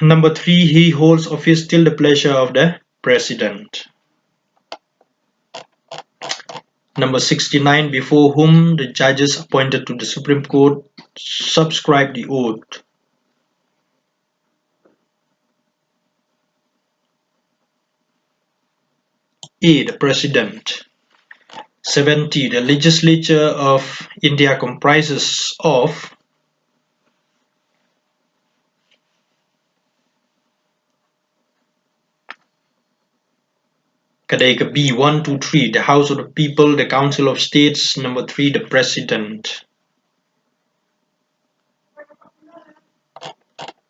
Number 3. He holds office till the pleasure of the president. Number 69. Before whom the judges appointed to the Supreme Court subscribe the oath. A. The President. 70. The legislature of India comprises of Kadai B. 1, 2, 3. The House of the People, the Council of States. Number 3. The President.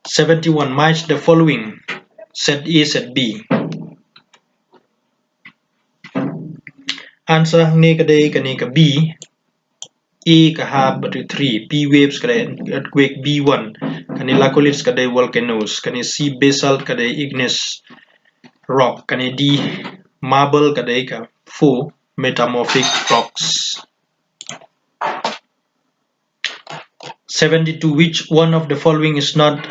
71. Match the following. Set A, set B. Answer ni kadai kani ka B. A kahab batu 3. P waves kadai earthquake B1. Kani laccoliths kadai volcanoes. Kani C basalt kadai igneous rock. Kani D marble kadai ka 4 metamorphic rocks. 72. Which one of the following is not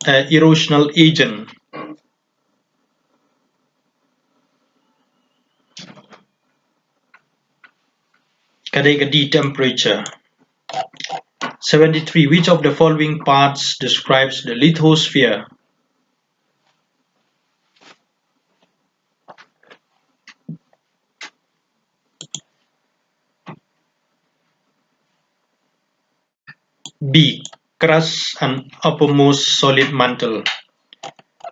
an erosional agent? Kadai D temperature. 73. Which of the following parts describes the lithosphere? B. Crust and uppermost solid mantle.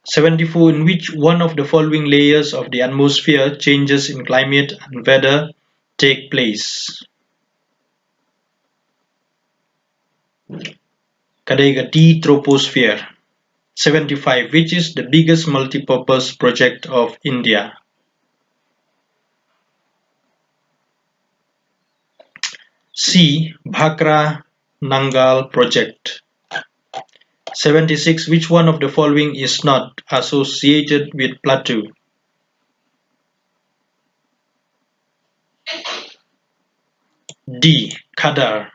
74. In which one of the following layers of the atmosphere changes in climate and weather take place? Kadega D troposphere. 75. Which is the biggest multipurpose project of India? C. Bhakra Nangal project. 76. Which one of the following is not associated with Plateau? D. Khadar.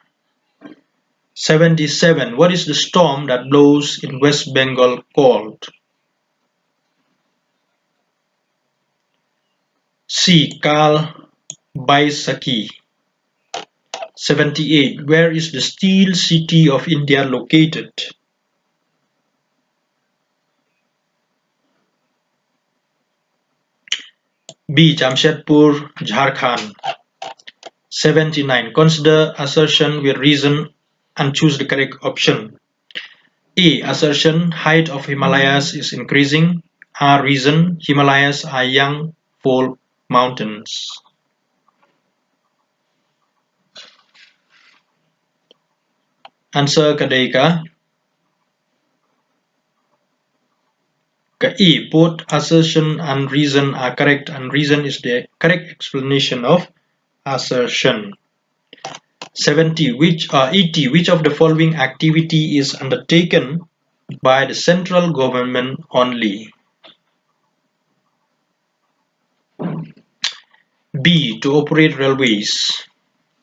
77. What is the storm that blows in West Bengal called? C. Kal Baisakhi. 78. Where is the Steel City of India located? B. Jamshedpur, Jharkhand. 79. Consider assertion with reason and choose the correct option. A. Assertion height of Himalayas is increasing. R. Reason Himalayas are young fall mountains. Answer Kadeka. E. Both assertion and reason are correct, and reason is the correct explanation of assertion. 70. Which 80. Which of the following activity is undertaken by the central government only? B. To operate railways.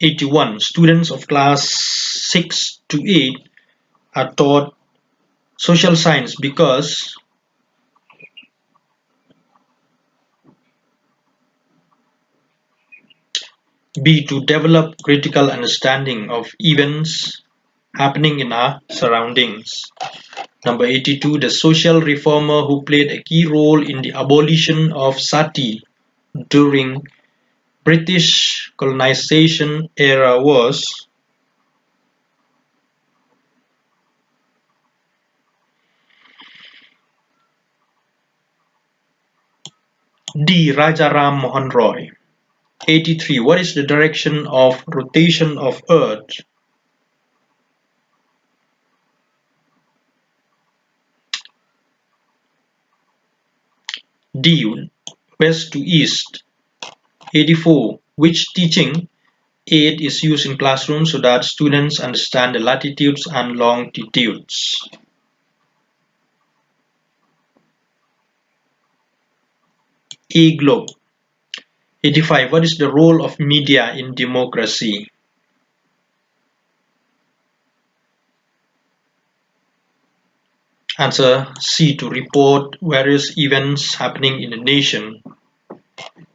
81. Students of class 6 to 8 are taught social science because B. To develop critical understanding of events happening in our surroundings. Number 82. The social reformer who played a key role in the abolition of sati during British colonization era was D. Raja Ram Mohan Roy. 83. What is the direction of rotation of Earth? D. West to east. 84. Which teaching aid is used in classrooms so that students understand the latitudes and longitudes? A. Globe. 85. What is the role of media in democracy? Answer C. To report various events happening in the nation.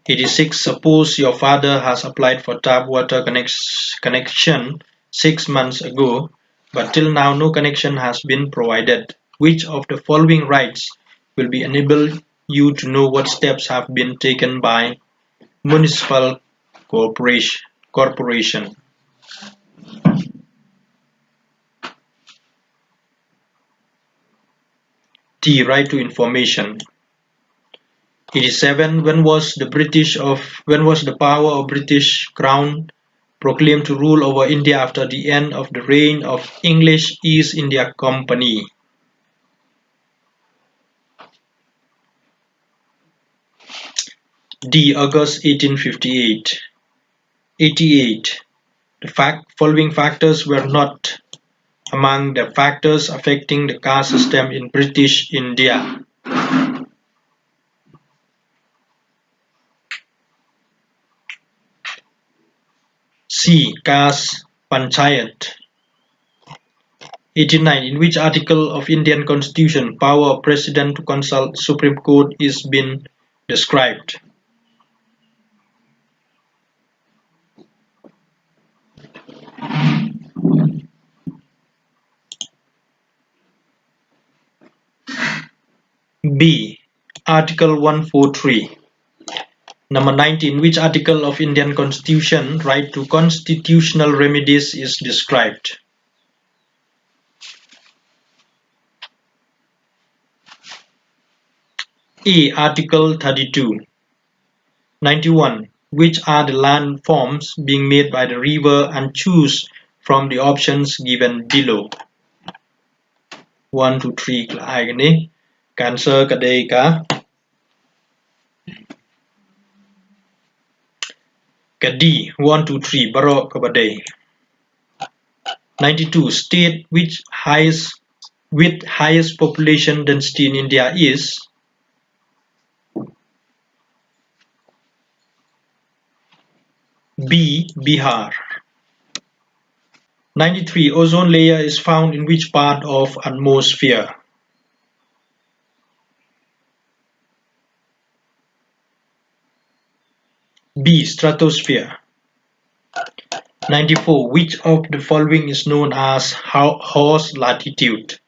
86. Suppose your father has applied for tap water connection 6 months ago, but till now no connection has been provided. Which of the following rights will be enable you to know what steps have been taken by municipal corporation? T. Right to information. 87. When was the power of British Crown proclaimed to rule over India after the end of the reign of English East India Company? D. August 1858. 88. The following factors were not among the factors affecting the caste system in British India. C. Caste Panchayat. 89. In which article of Indian Constitution power of President to consult Supreme Court is been described? B. Article 143. Number 19. Which article of Indian Constitution right to constitutional remedies is described? A. Article 32. 91. which are the landforms being made by the river, and choose from the options given below. 1 2 3 là ai cái này cancer cái đây cả cái D 1 2 3 baro cái bên đây 92 state with highest population density in India is B. Bihar. 93 ozone layer is found in which part of atmosphere? B. Stratosphere. 94 which of the following is known as horse latitude?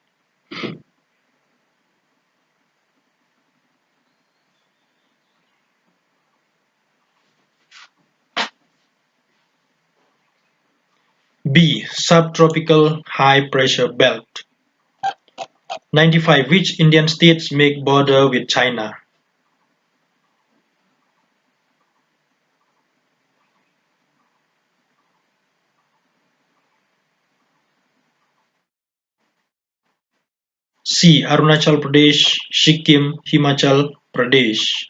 B. Subtropical high pressure belt. 95 which Indian states make border with China? C. Arunachal Pradesh, Sikkim, Himachal Pradesh.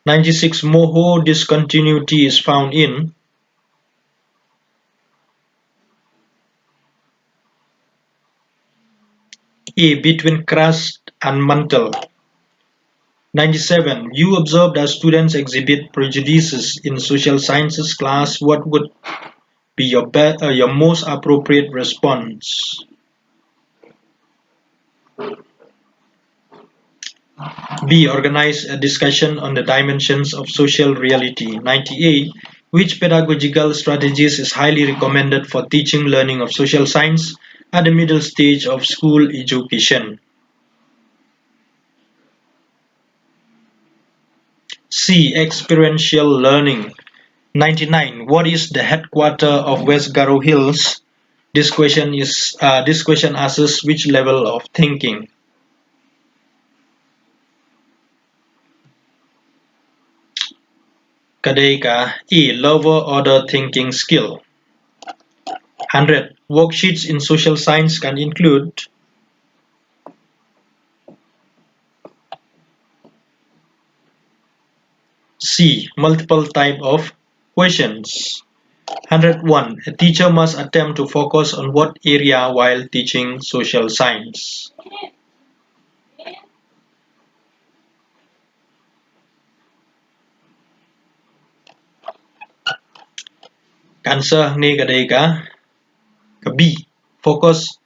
96 Moho discontinuity is found in A. Between crust and mantle. 97 you observed as students exhibit prejudices in social sciences class. What would be your most appropriate response? B. Organize a discussion on the dimensions of social reality. 98 which pedagogical strategies is highly recommended for teaching learning of social science at the middle stage of school education? C. Experiential learning. 99 what is the headquarter of West Garo Hills? This question asks which level of thinking? Kadai ka E. Lower order thinking skill. 100 worksheets in social science can include C. Multiple type of questions. 101 a teacher must attempt to focus on what area while teaching social science? Answer ni kadai ka B. Focus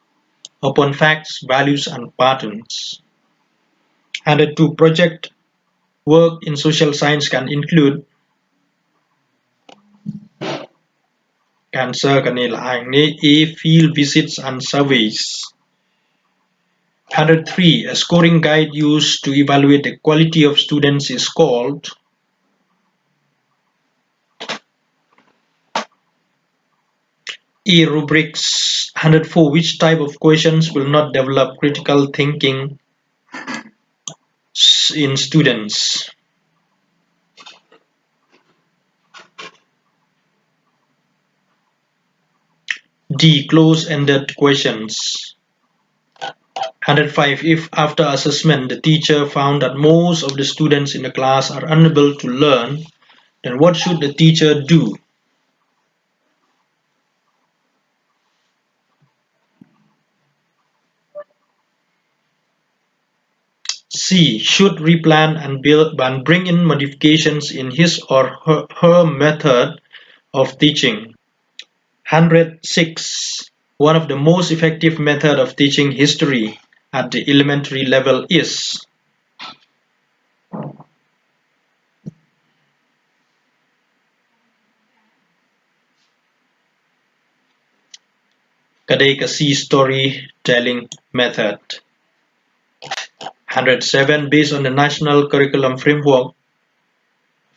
upon facts, values and patterns. 102 project work in social science can include Answer ka ni laang ni A. Field visits and surveys. 103 a scoring guide used to evaluate the quality of students is called A. Rubrics. 104 which type of questions will not develop critical thinking in students? D. Close-ended questions. 105 if after assessment the teacher found that most of the students in the class are unable to learn, then what should the teacher do? C. Should replan and bring in modifications in his or her method of teaching. 106 one of the most effective method of teaching history at the elementary level is Kadai ka C. Storytelling method. 107 based on the National Curriculum Framework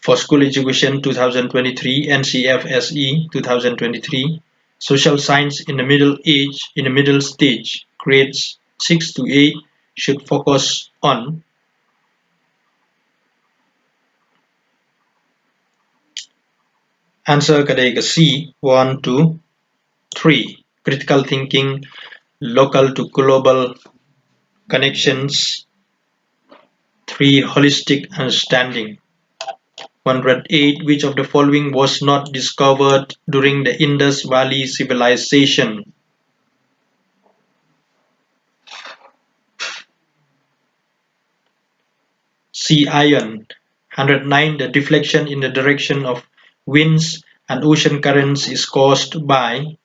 for School Education 2023 NCFSE 2023 social science in the middle stage grades 6 to 8 should focus on? Answer kadai ka C, 1, 2, 3. Critical thinking, local to global connections. 3. Holistic understanding. 108. Which of the following was not discovered during the Indus Valley Civilization? C. Iron. 109. The deflection in the direction of winds and ocean currents is caused by?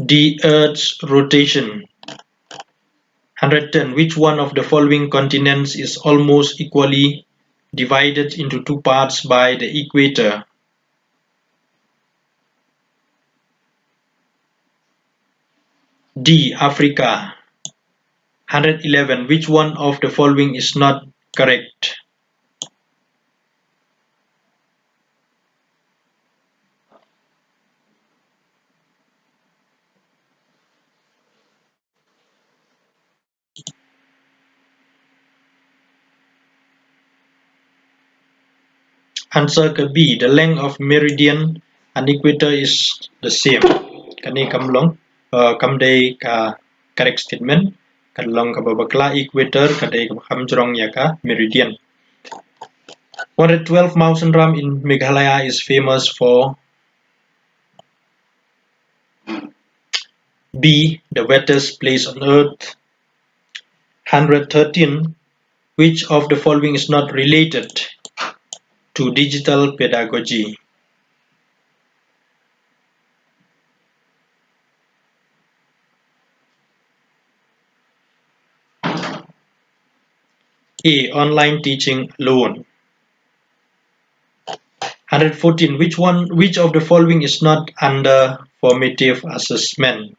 D. Earth's rotation. 110. Which one of the following continents is almost equally divided into two parts by the equator? D. Africa. 111. Which one of the following is not correct? Answer B. The length of meridian and equator is the same. Kani kamlong kamdai ka correct statement. Kalong ka babakla equator kadai ka hamjrong ya ka meridian. 112. Mountain Ram in Meghalaya is famous for? B. The wettest place on earth. 113. Which of the following is not related to digital pedagogy? A. Online teaching alone. 114. Which of the following is not under formative assessment?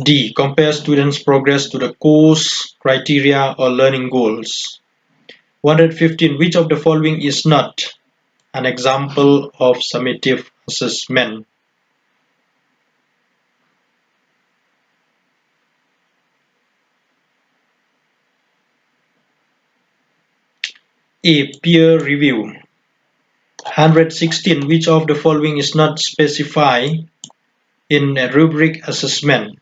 D. Compare students' progress to the course criteria or learning goals. 115. Which of the following is not an example of summative assessment? A. Peer review. 116. Which of the following is not specified in a rubric assessment?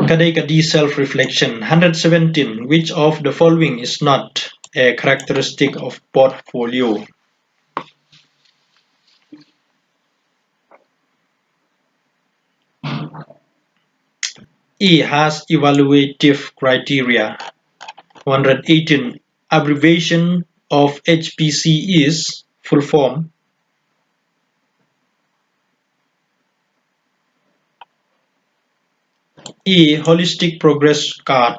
Kadai self-reflection. 117. Which of the following is not a characteristic of portfolio? E. Has evaluative criteria. 118. Abbreviation of HPC is full form. E. Holistic progress card.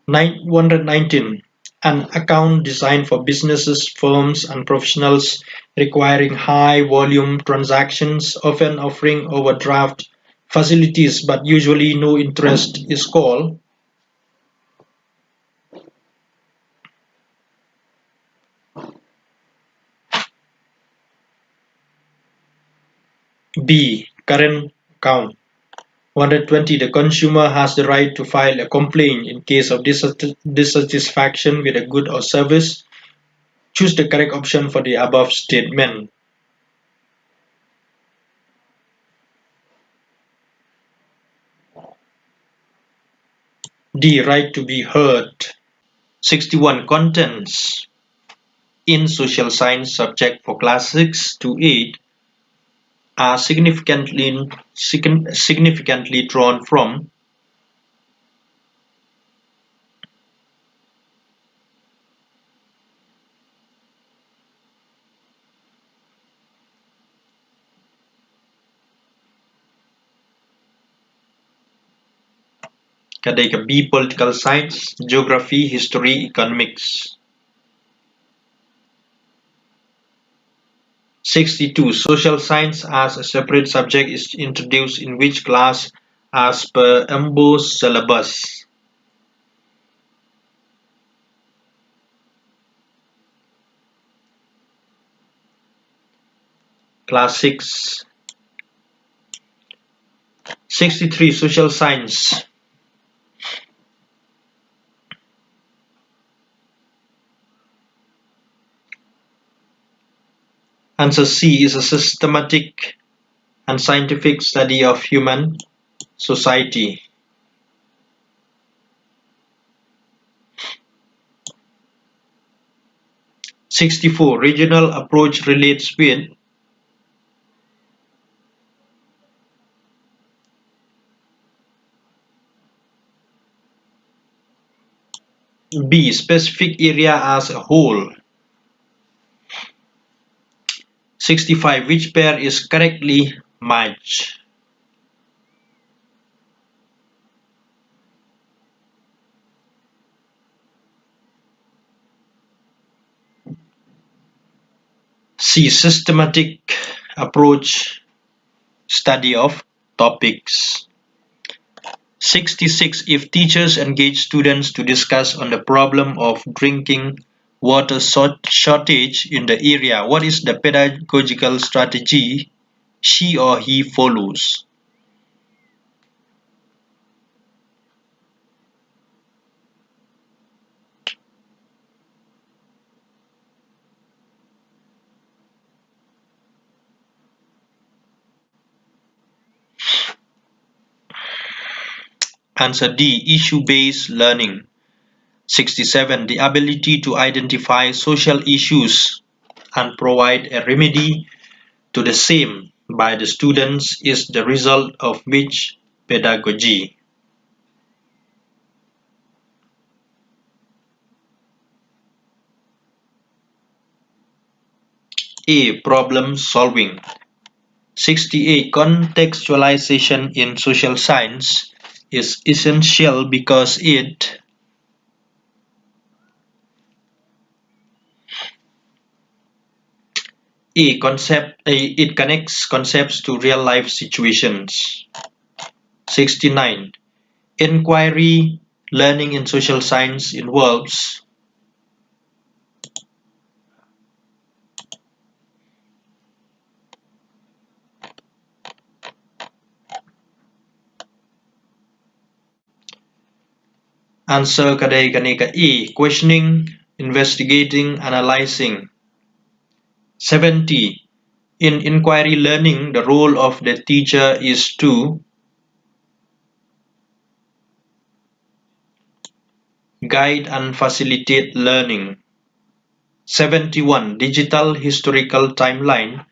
119. An account designed for businesses, firms, and professionals requiring high volume transactions, often offering overdraft facilities but usually no interest, is called? B. Current account. 120. The consumer has the right to file a complaint in case of dissatisfaction with a good or service. Choose the correct option for the above statement. D. Right to be heard. 61. Contents in social science subject for class 6 to 8 are significantly drawn from? Kadeka B. Political science, geography, history, economics. 62. Social science as a separate subject is introduced in which class as per EMBO's syllabus? Class 6. 63. Social science. Answer C is a systematic and scientific study of human society. 64. Regional approach relates with B. Specific area as a whole. 65. Which pair is correctly matched? C. Systematic approach study of topics. 66. If teachers engage students to discuss on the problem of drinking water shortage in the area, what is the pedagogical strategy she or he follows? Answer D. Issue-based learning. 67. The ability to identify social issues and provide a remedy to the same by the students is the result of which pedagogy? A. Problem solving. 68. Contextualization in social science is essential because it it connects concepts to real-life situations. 69. Inquiry learning in social science involves answer kadai kaneka E. Questioning, investigating, analyzing. 70. In inquiry learning, the role of the teacher is to guide and facilitate learning. 71. Digital historical timeline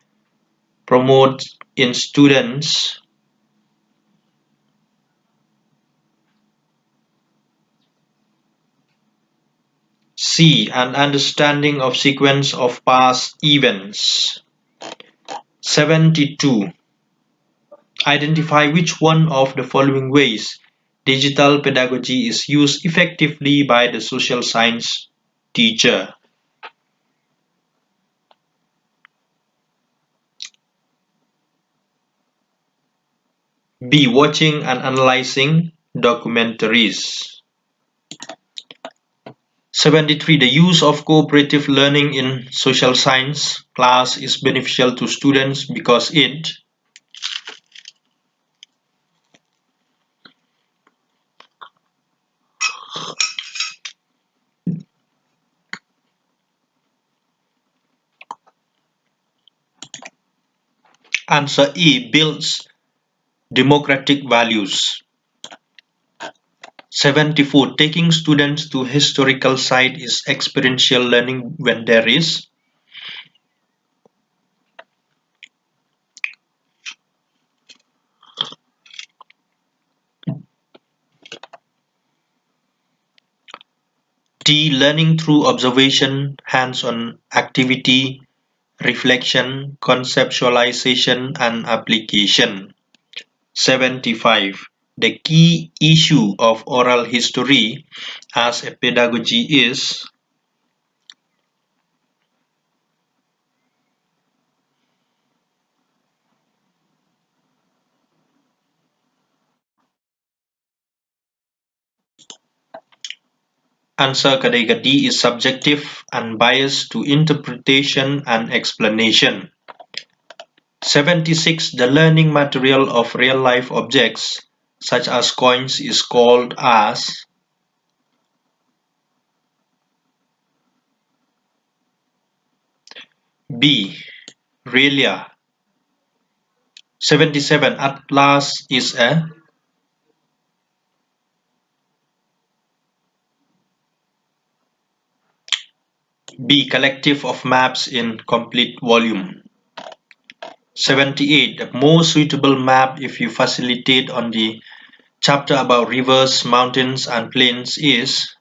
promotes in students C. An understanding of sequence of past events. 72. Identify which one of the following ways digital pedagogy is used effectively by the social science teacher. B. Watching and analyzing documentaries. 73. The use of cooperative learning in social science class is beneficial to students because it answer E. Builds democratic values. 74. Taking students to historical site is experiential learning when there is D. Learning through observation, hands-on activity, reflection, conceptualization, and application. 75. The key issue of oral history as a pedagogy is answer ketiga D is subjective and biased to interpretation and explanation. 76. The learning material of real-life objects, such as coins, is called as B. Realia. 77. Atlas is a B. Collective of maps in complete volume. 78. The most suitable map if you facilitate on the chapter about rivers, mountains, and plains is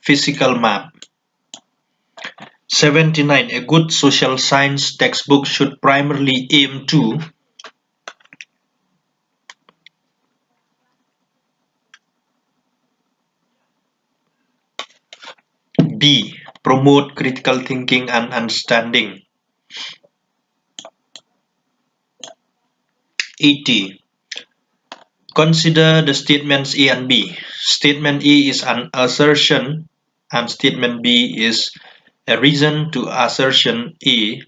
physical map. 79. A good social science textbook should primarily aim to B. Promote critical thinking and understanding. 80. Consider the statements A and B. Statement A is an assertion and statement B is a reason to assertion A,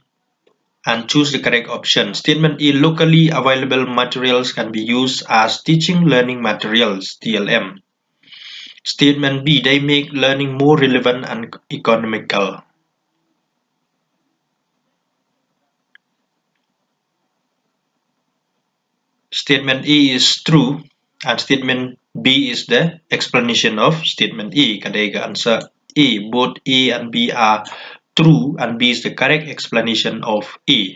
and choose the correct option. Statement A. Locally available materials can be used as teaching learning materials, TLM. Statement B. They make learning more relevant and economical. Statement A is true and statement B is the explanation of statement A. Ketiga answer A. Both A and B are true and B is the correct explanation of A.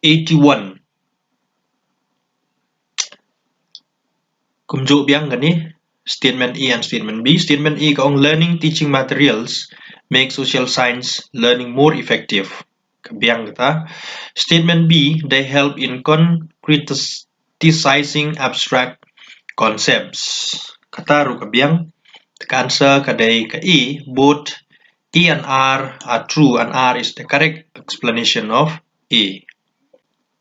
81. Kumjuk biang gani statement A and statement B. Statement A kaong learning teaching materials make social science learning more effective. Kabiang kata. Statement B, they help in concretizing abstract concepts. Kataru kabiang. The answer kadai ka A, both A and R are true and R is the correct explanation of A.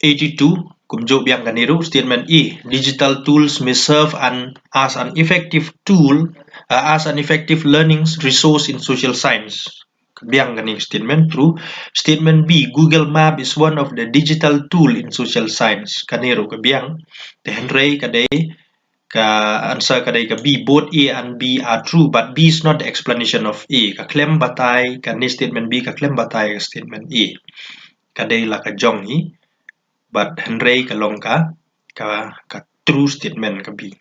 82. Kumjo biang kaniru statement E. Digital tools may serve as an effective tool, as an effective learning resource in social science. Biang kani statement true. Statement B. Google Map is one of the digital tool in social science. Kaniru kabiang. The Henry kadai ka answer kadai ka B. Both A and B are true, but B is not the explanation of A. Ka claim batay kani statement B ka claim batay ka statement A. Kadai la ka jong hi. But Henry kalong ka true statement ka B.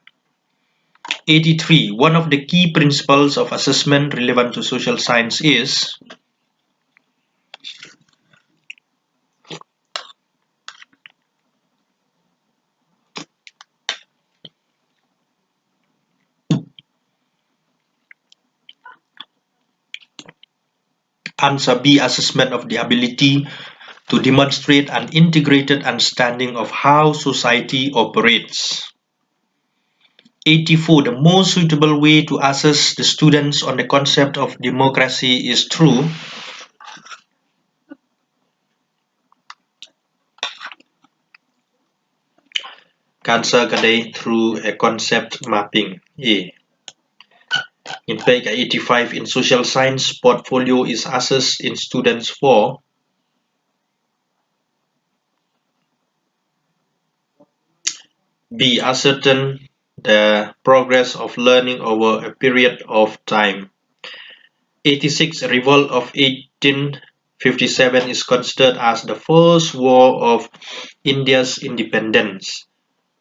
83. One of the key principles of assessment relevant to social science is answer B. Assessment of the ability to demonstrate an integrated understanding of how society operates. 84. The most suitable way to assess the students on the concept of democracy is through answer kadai through a concept mapping. A. In fact, 85. In social science, portfolio is assessed in students for B. Ascertain the progress of learning over a period of time. 86. Revolt of 1857 is considered as the first war of India's independence.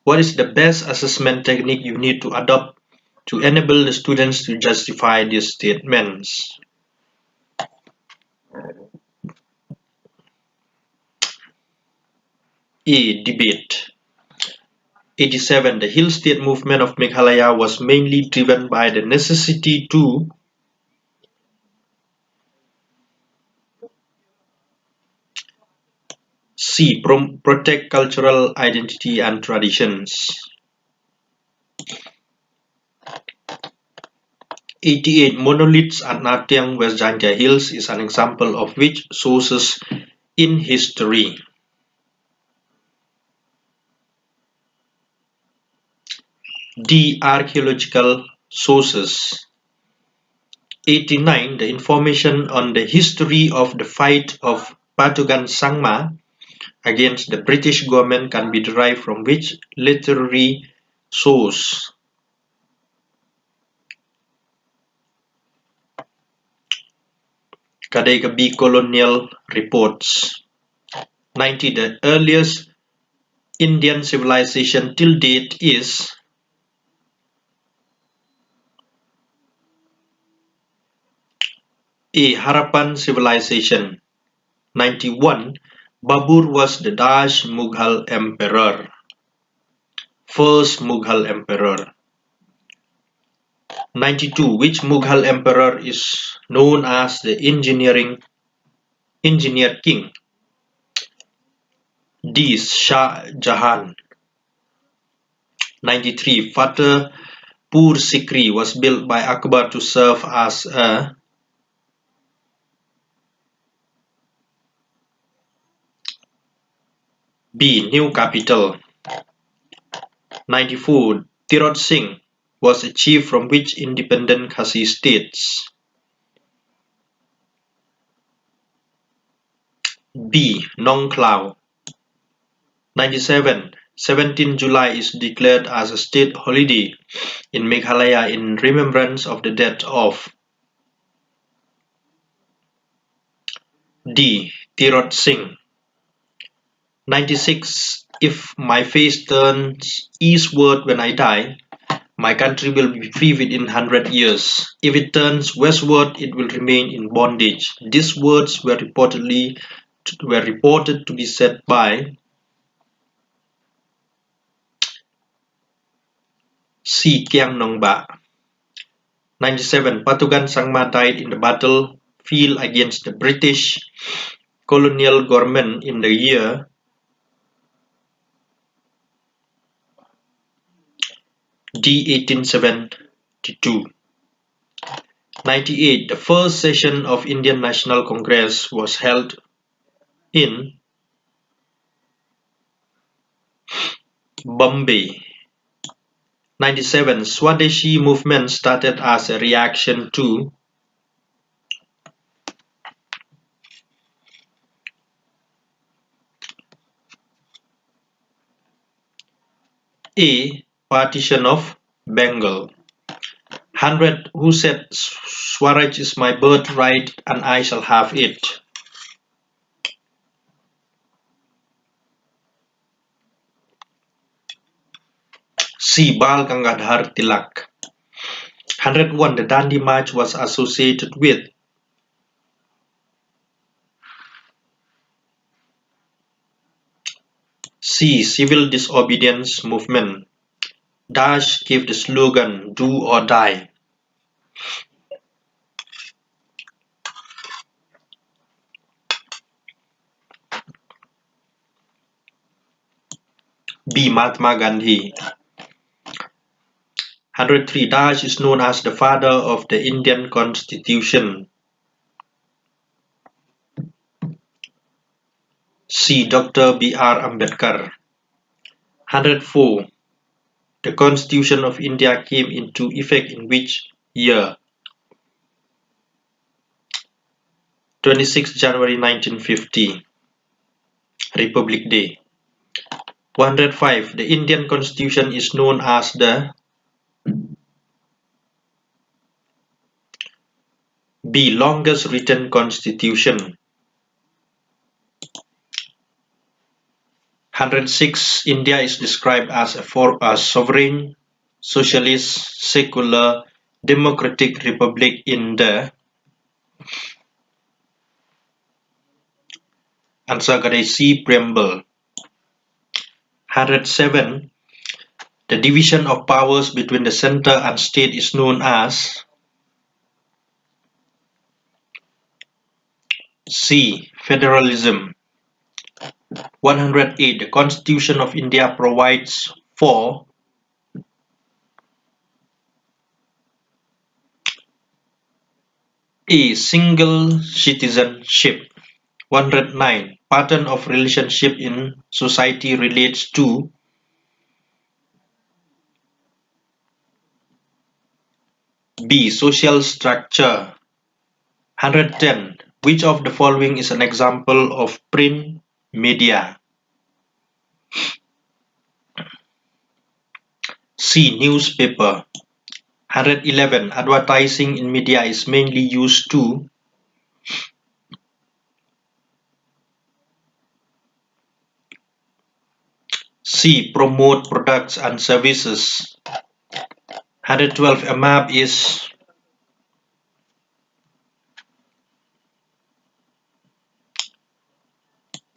What is the best assessment technique you need to adopt to enable the students to justify these statements? A. Debate. 87. The Hill State movement of Meghalaya was mainly driven by the necessity to C. Protect cultural identity and traditions. 88. Monoliths at Natiang, West Jantia Hills is an example of which sources in history? D. Archaeological sources. 89. The information on the history of the fight of Patugan Sangma against the British government can be derived from which literary source? Kadai Colonial reports. 90. The earliest Indian civilization till date is A. Harappan civilization. 91. Babur was the Daj Mughal emperor. First Mughal emperor. 92. Which Mughal emperor is known as the engineer king? D. Shah Jahan. 93. Fatehpur Sikri was built by Akbar to serve as a B. New capital. 94. Tirot Singh was a chief from which independent Khasi states? B. Nong Klau. 97. 17 July is declared as a state holiday in Meghalaya in remembrance of the death of D. Tirot Singh. 96. If my face turns eastward when I die, my country will be free within 100 years. If it turns westward, it will remain in bondage. These words were reported to be said by C. Kiang Nong Ba. 97. Patugan Sangma died in the battlefield against the British colonial government in the year D. 1872. 98. The first session of Indian National Congress was held in Bombay. 97. Swadeshi movement started as a reaction to A. Partition of Bengal. 100. Who said Swaraj is my birthright and I shall have it? C. Bal Gangadhar Tilak. 101. The Dandi March was associated with C. Civil disobedience movement. Dash gave the slogan "Do or Die". B. Mahatma Gandhi. 103. Dash is known as the father of the Indian Constitution. C. Dr. B.R. Ambedkar. 104. The Constitution of India came into effect in which year? 26 January 1950. Republic Day. 105. The Indian Constitution is known as the B. Longest written constitution. 106. India is described as a sovereign, socialist, secular, democratic republic in the answer C. Preamble. 107. The division of powers between the center and state is known as C. Federalism. 108. The Constitution of India provides for A. Single citizenship. 109. Pattern of relationship in society relates to B. Social structure. 110. Which of the following is an example of print media? C. Newspaper. 111. Advertising in media is mainly used to C. Promote products and services. 112. A map is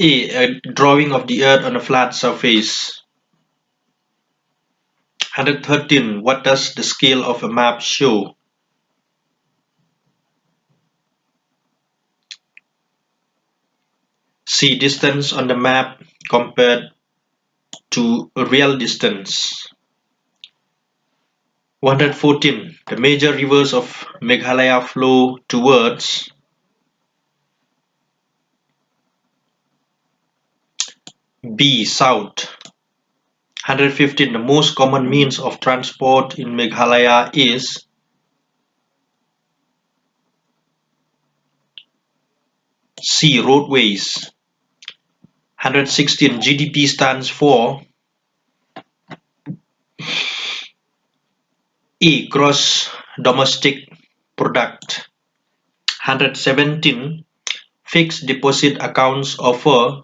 A drawing of the earth on a flat surface. 113. What does the scale of a map show? C. Distance on the map compared to a real distance. 114. The major rivers of Meghalaya flow towards B. South. 115. The most common means of transport in Meghalaya is C. Roadways. 116. GDP stands for A. Gross domestic product. 117. Fixed deposit accounts offer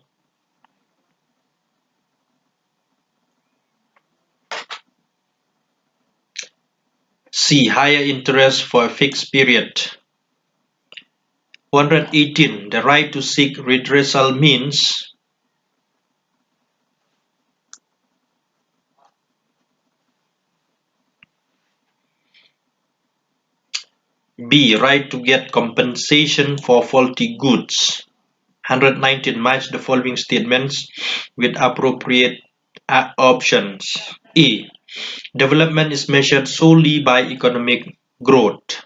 C. Higher interest for a fixed period. 118. The right to seek redressal means B. Right to get compensation for faulty goods. 119. Match the following statements with appropriate options. A. Development is measured solely by economic growth.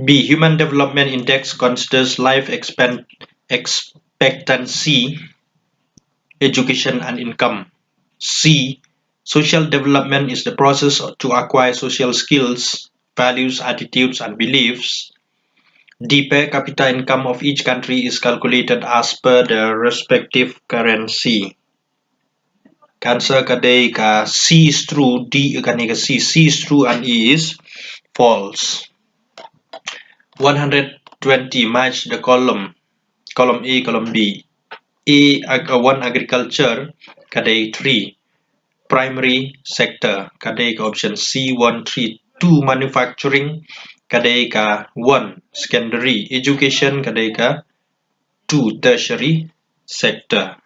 B. Human Development Index considers life expectancy, education, and income. C. Social development is the process to acquire social skills, values, attitudes, and beliefs. The per capita income of each country is calculated as per the respective currency. Answer kadai ka C is true, D kani ka C is true and E is false. 120. Match the column A, column B. A 1 agriculture kadai 3. Primary sector kadai ka option C 1 3. 2 manufacturing kadai ka 1 secondary. Education kadai ka 2 tertiary sector.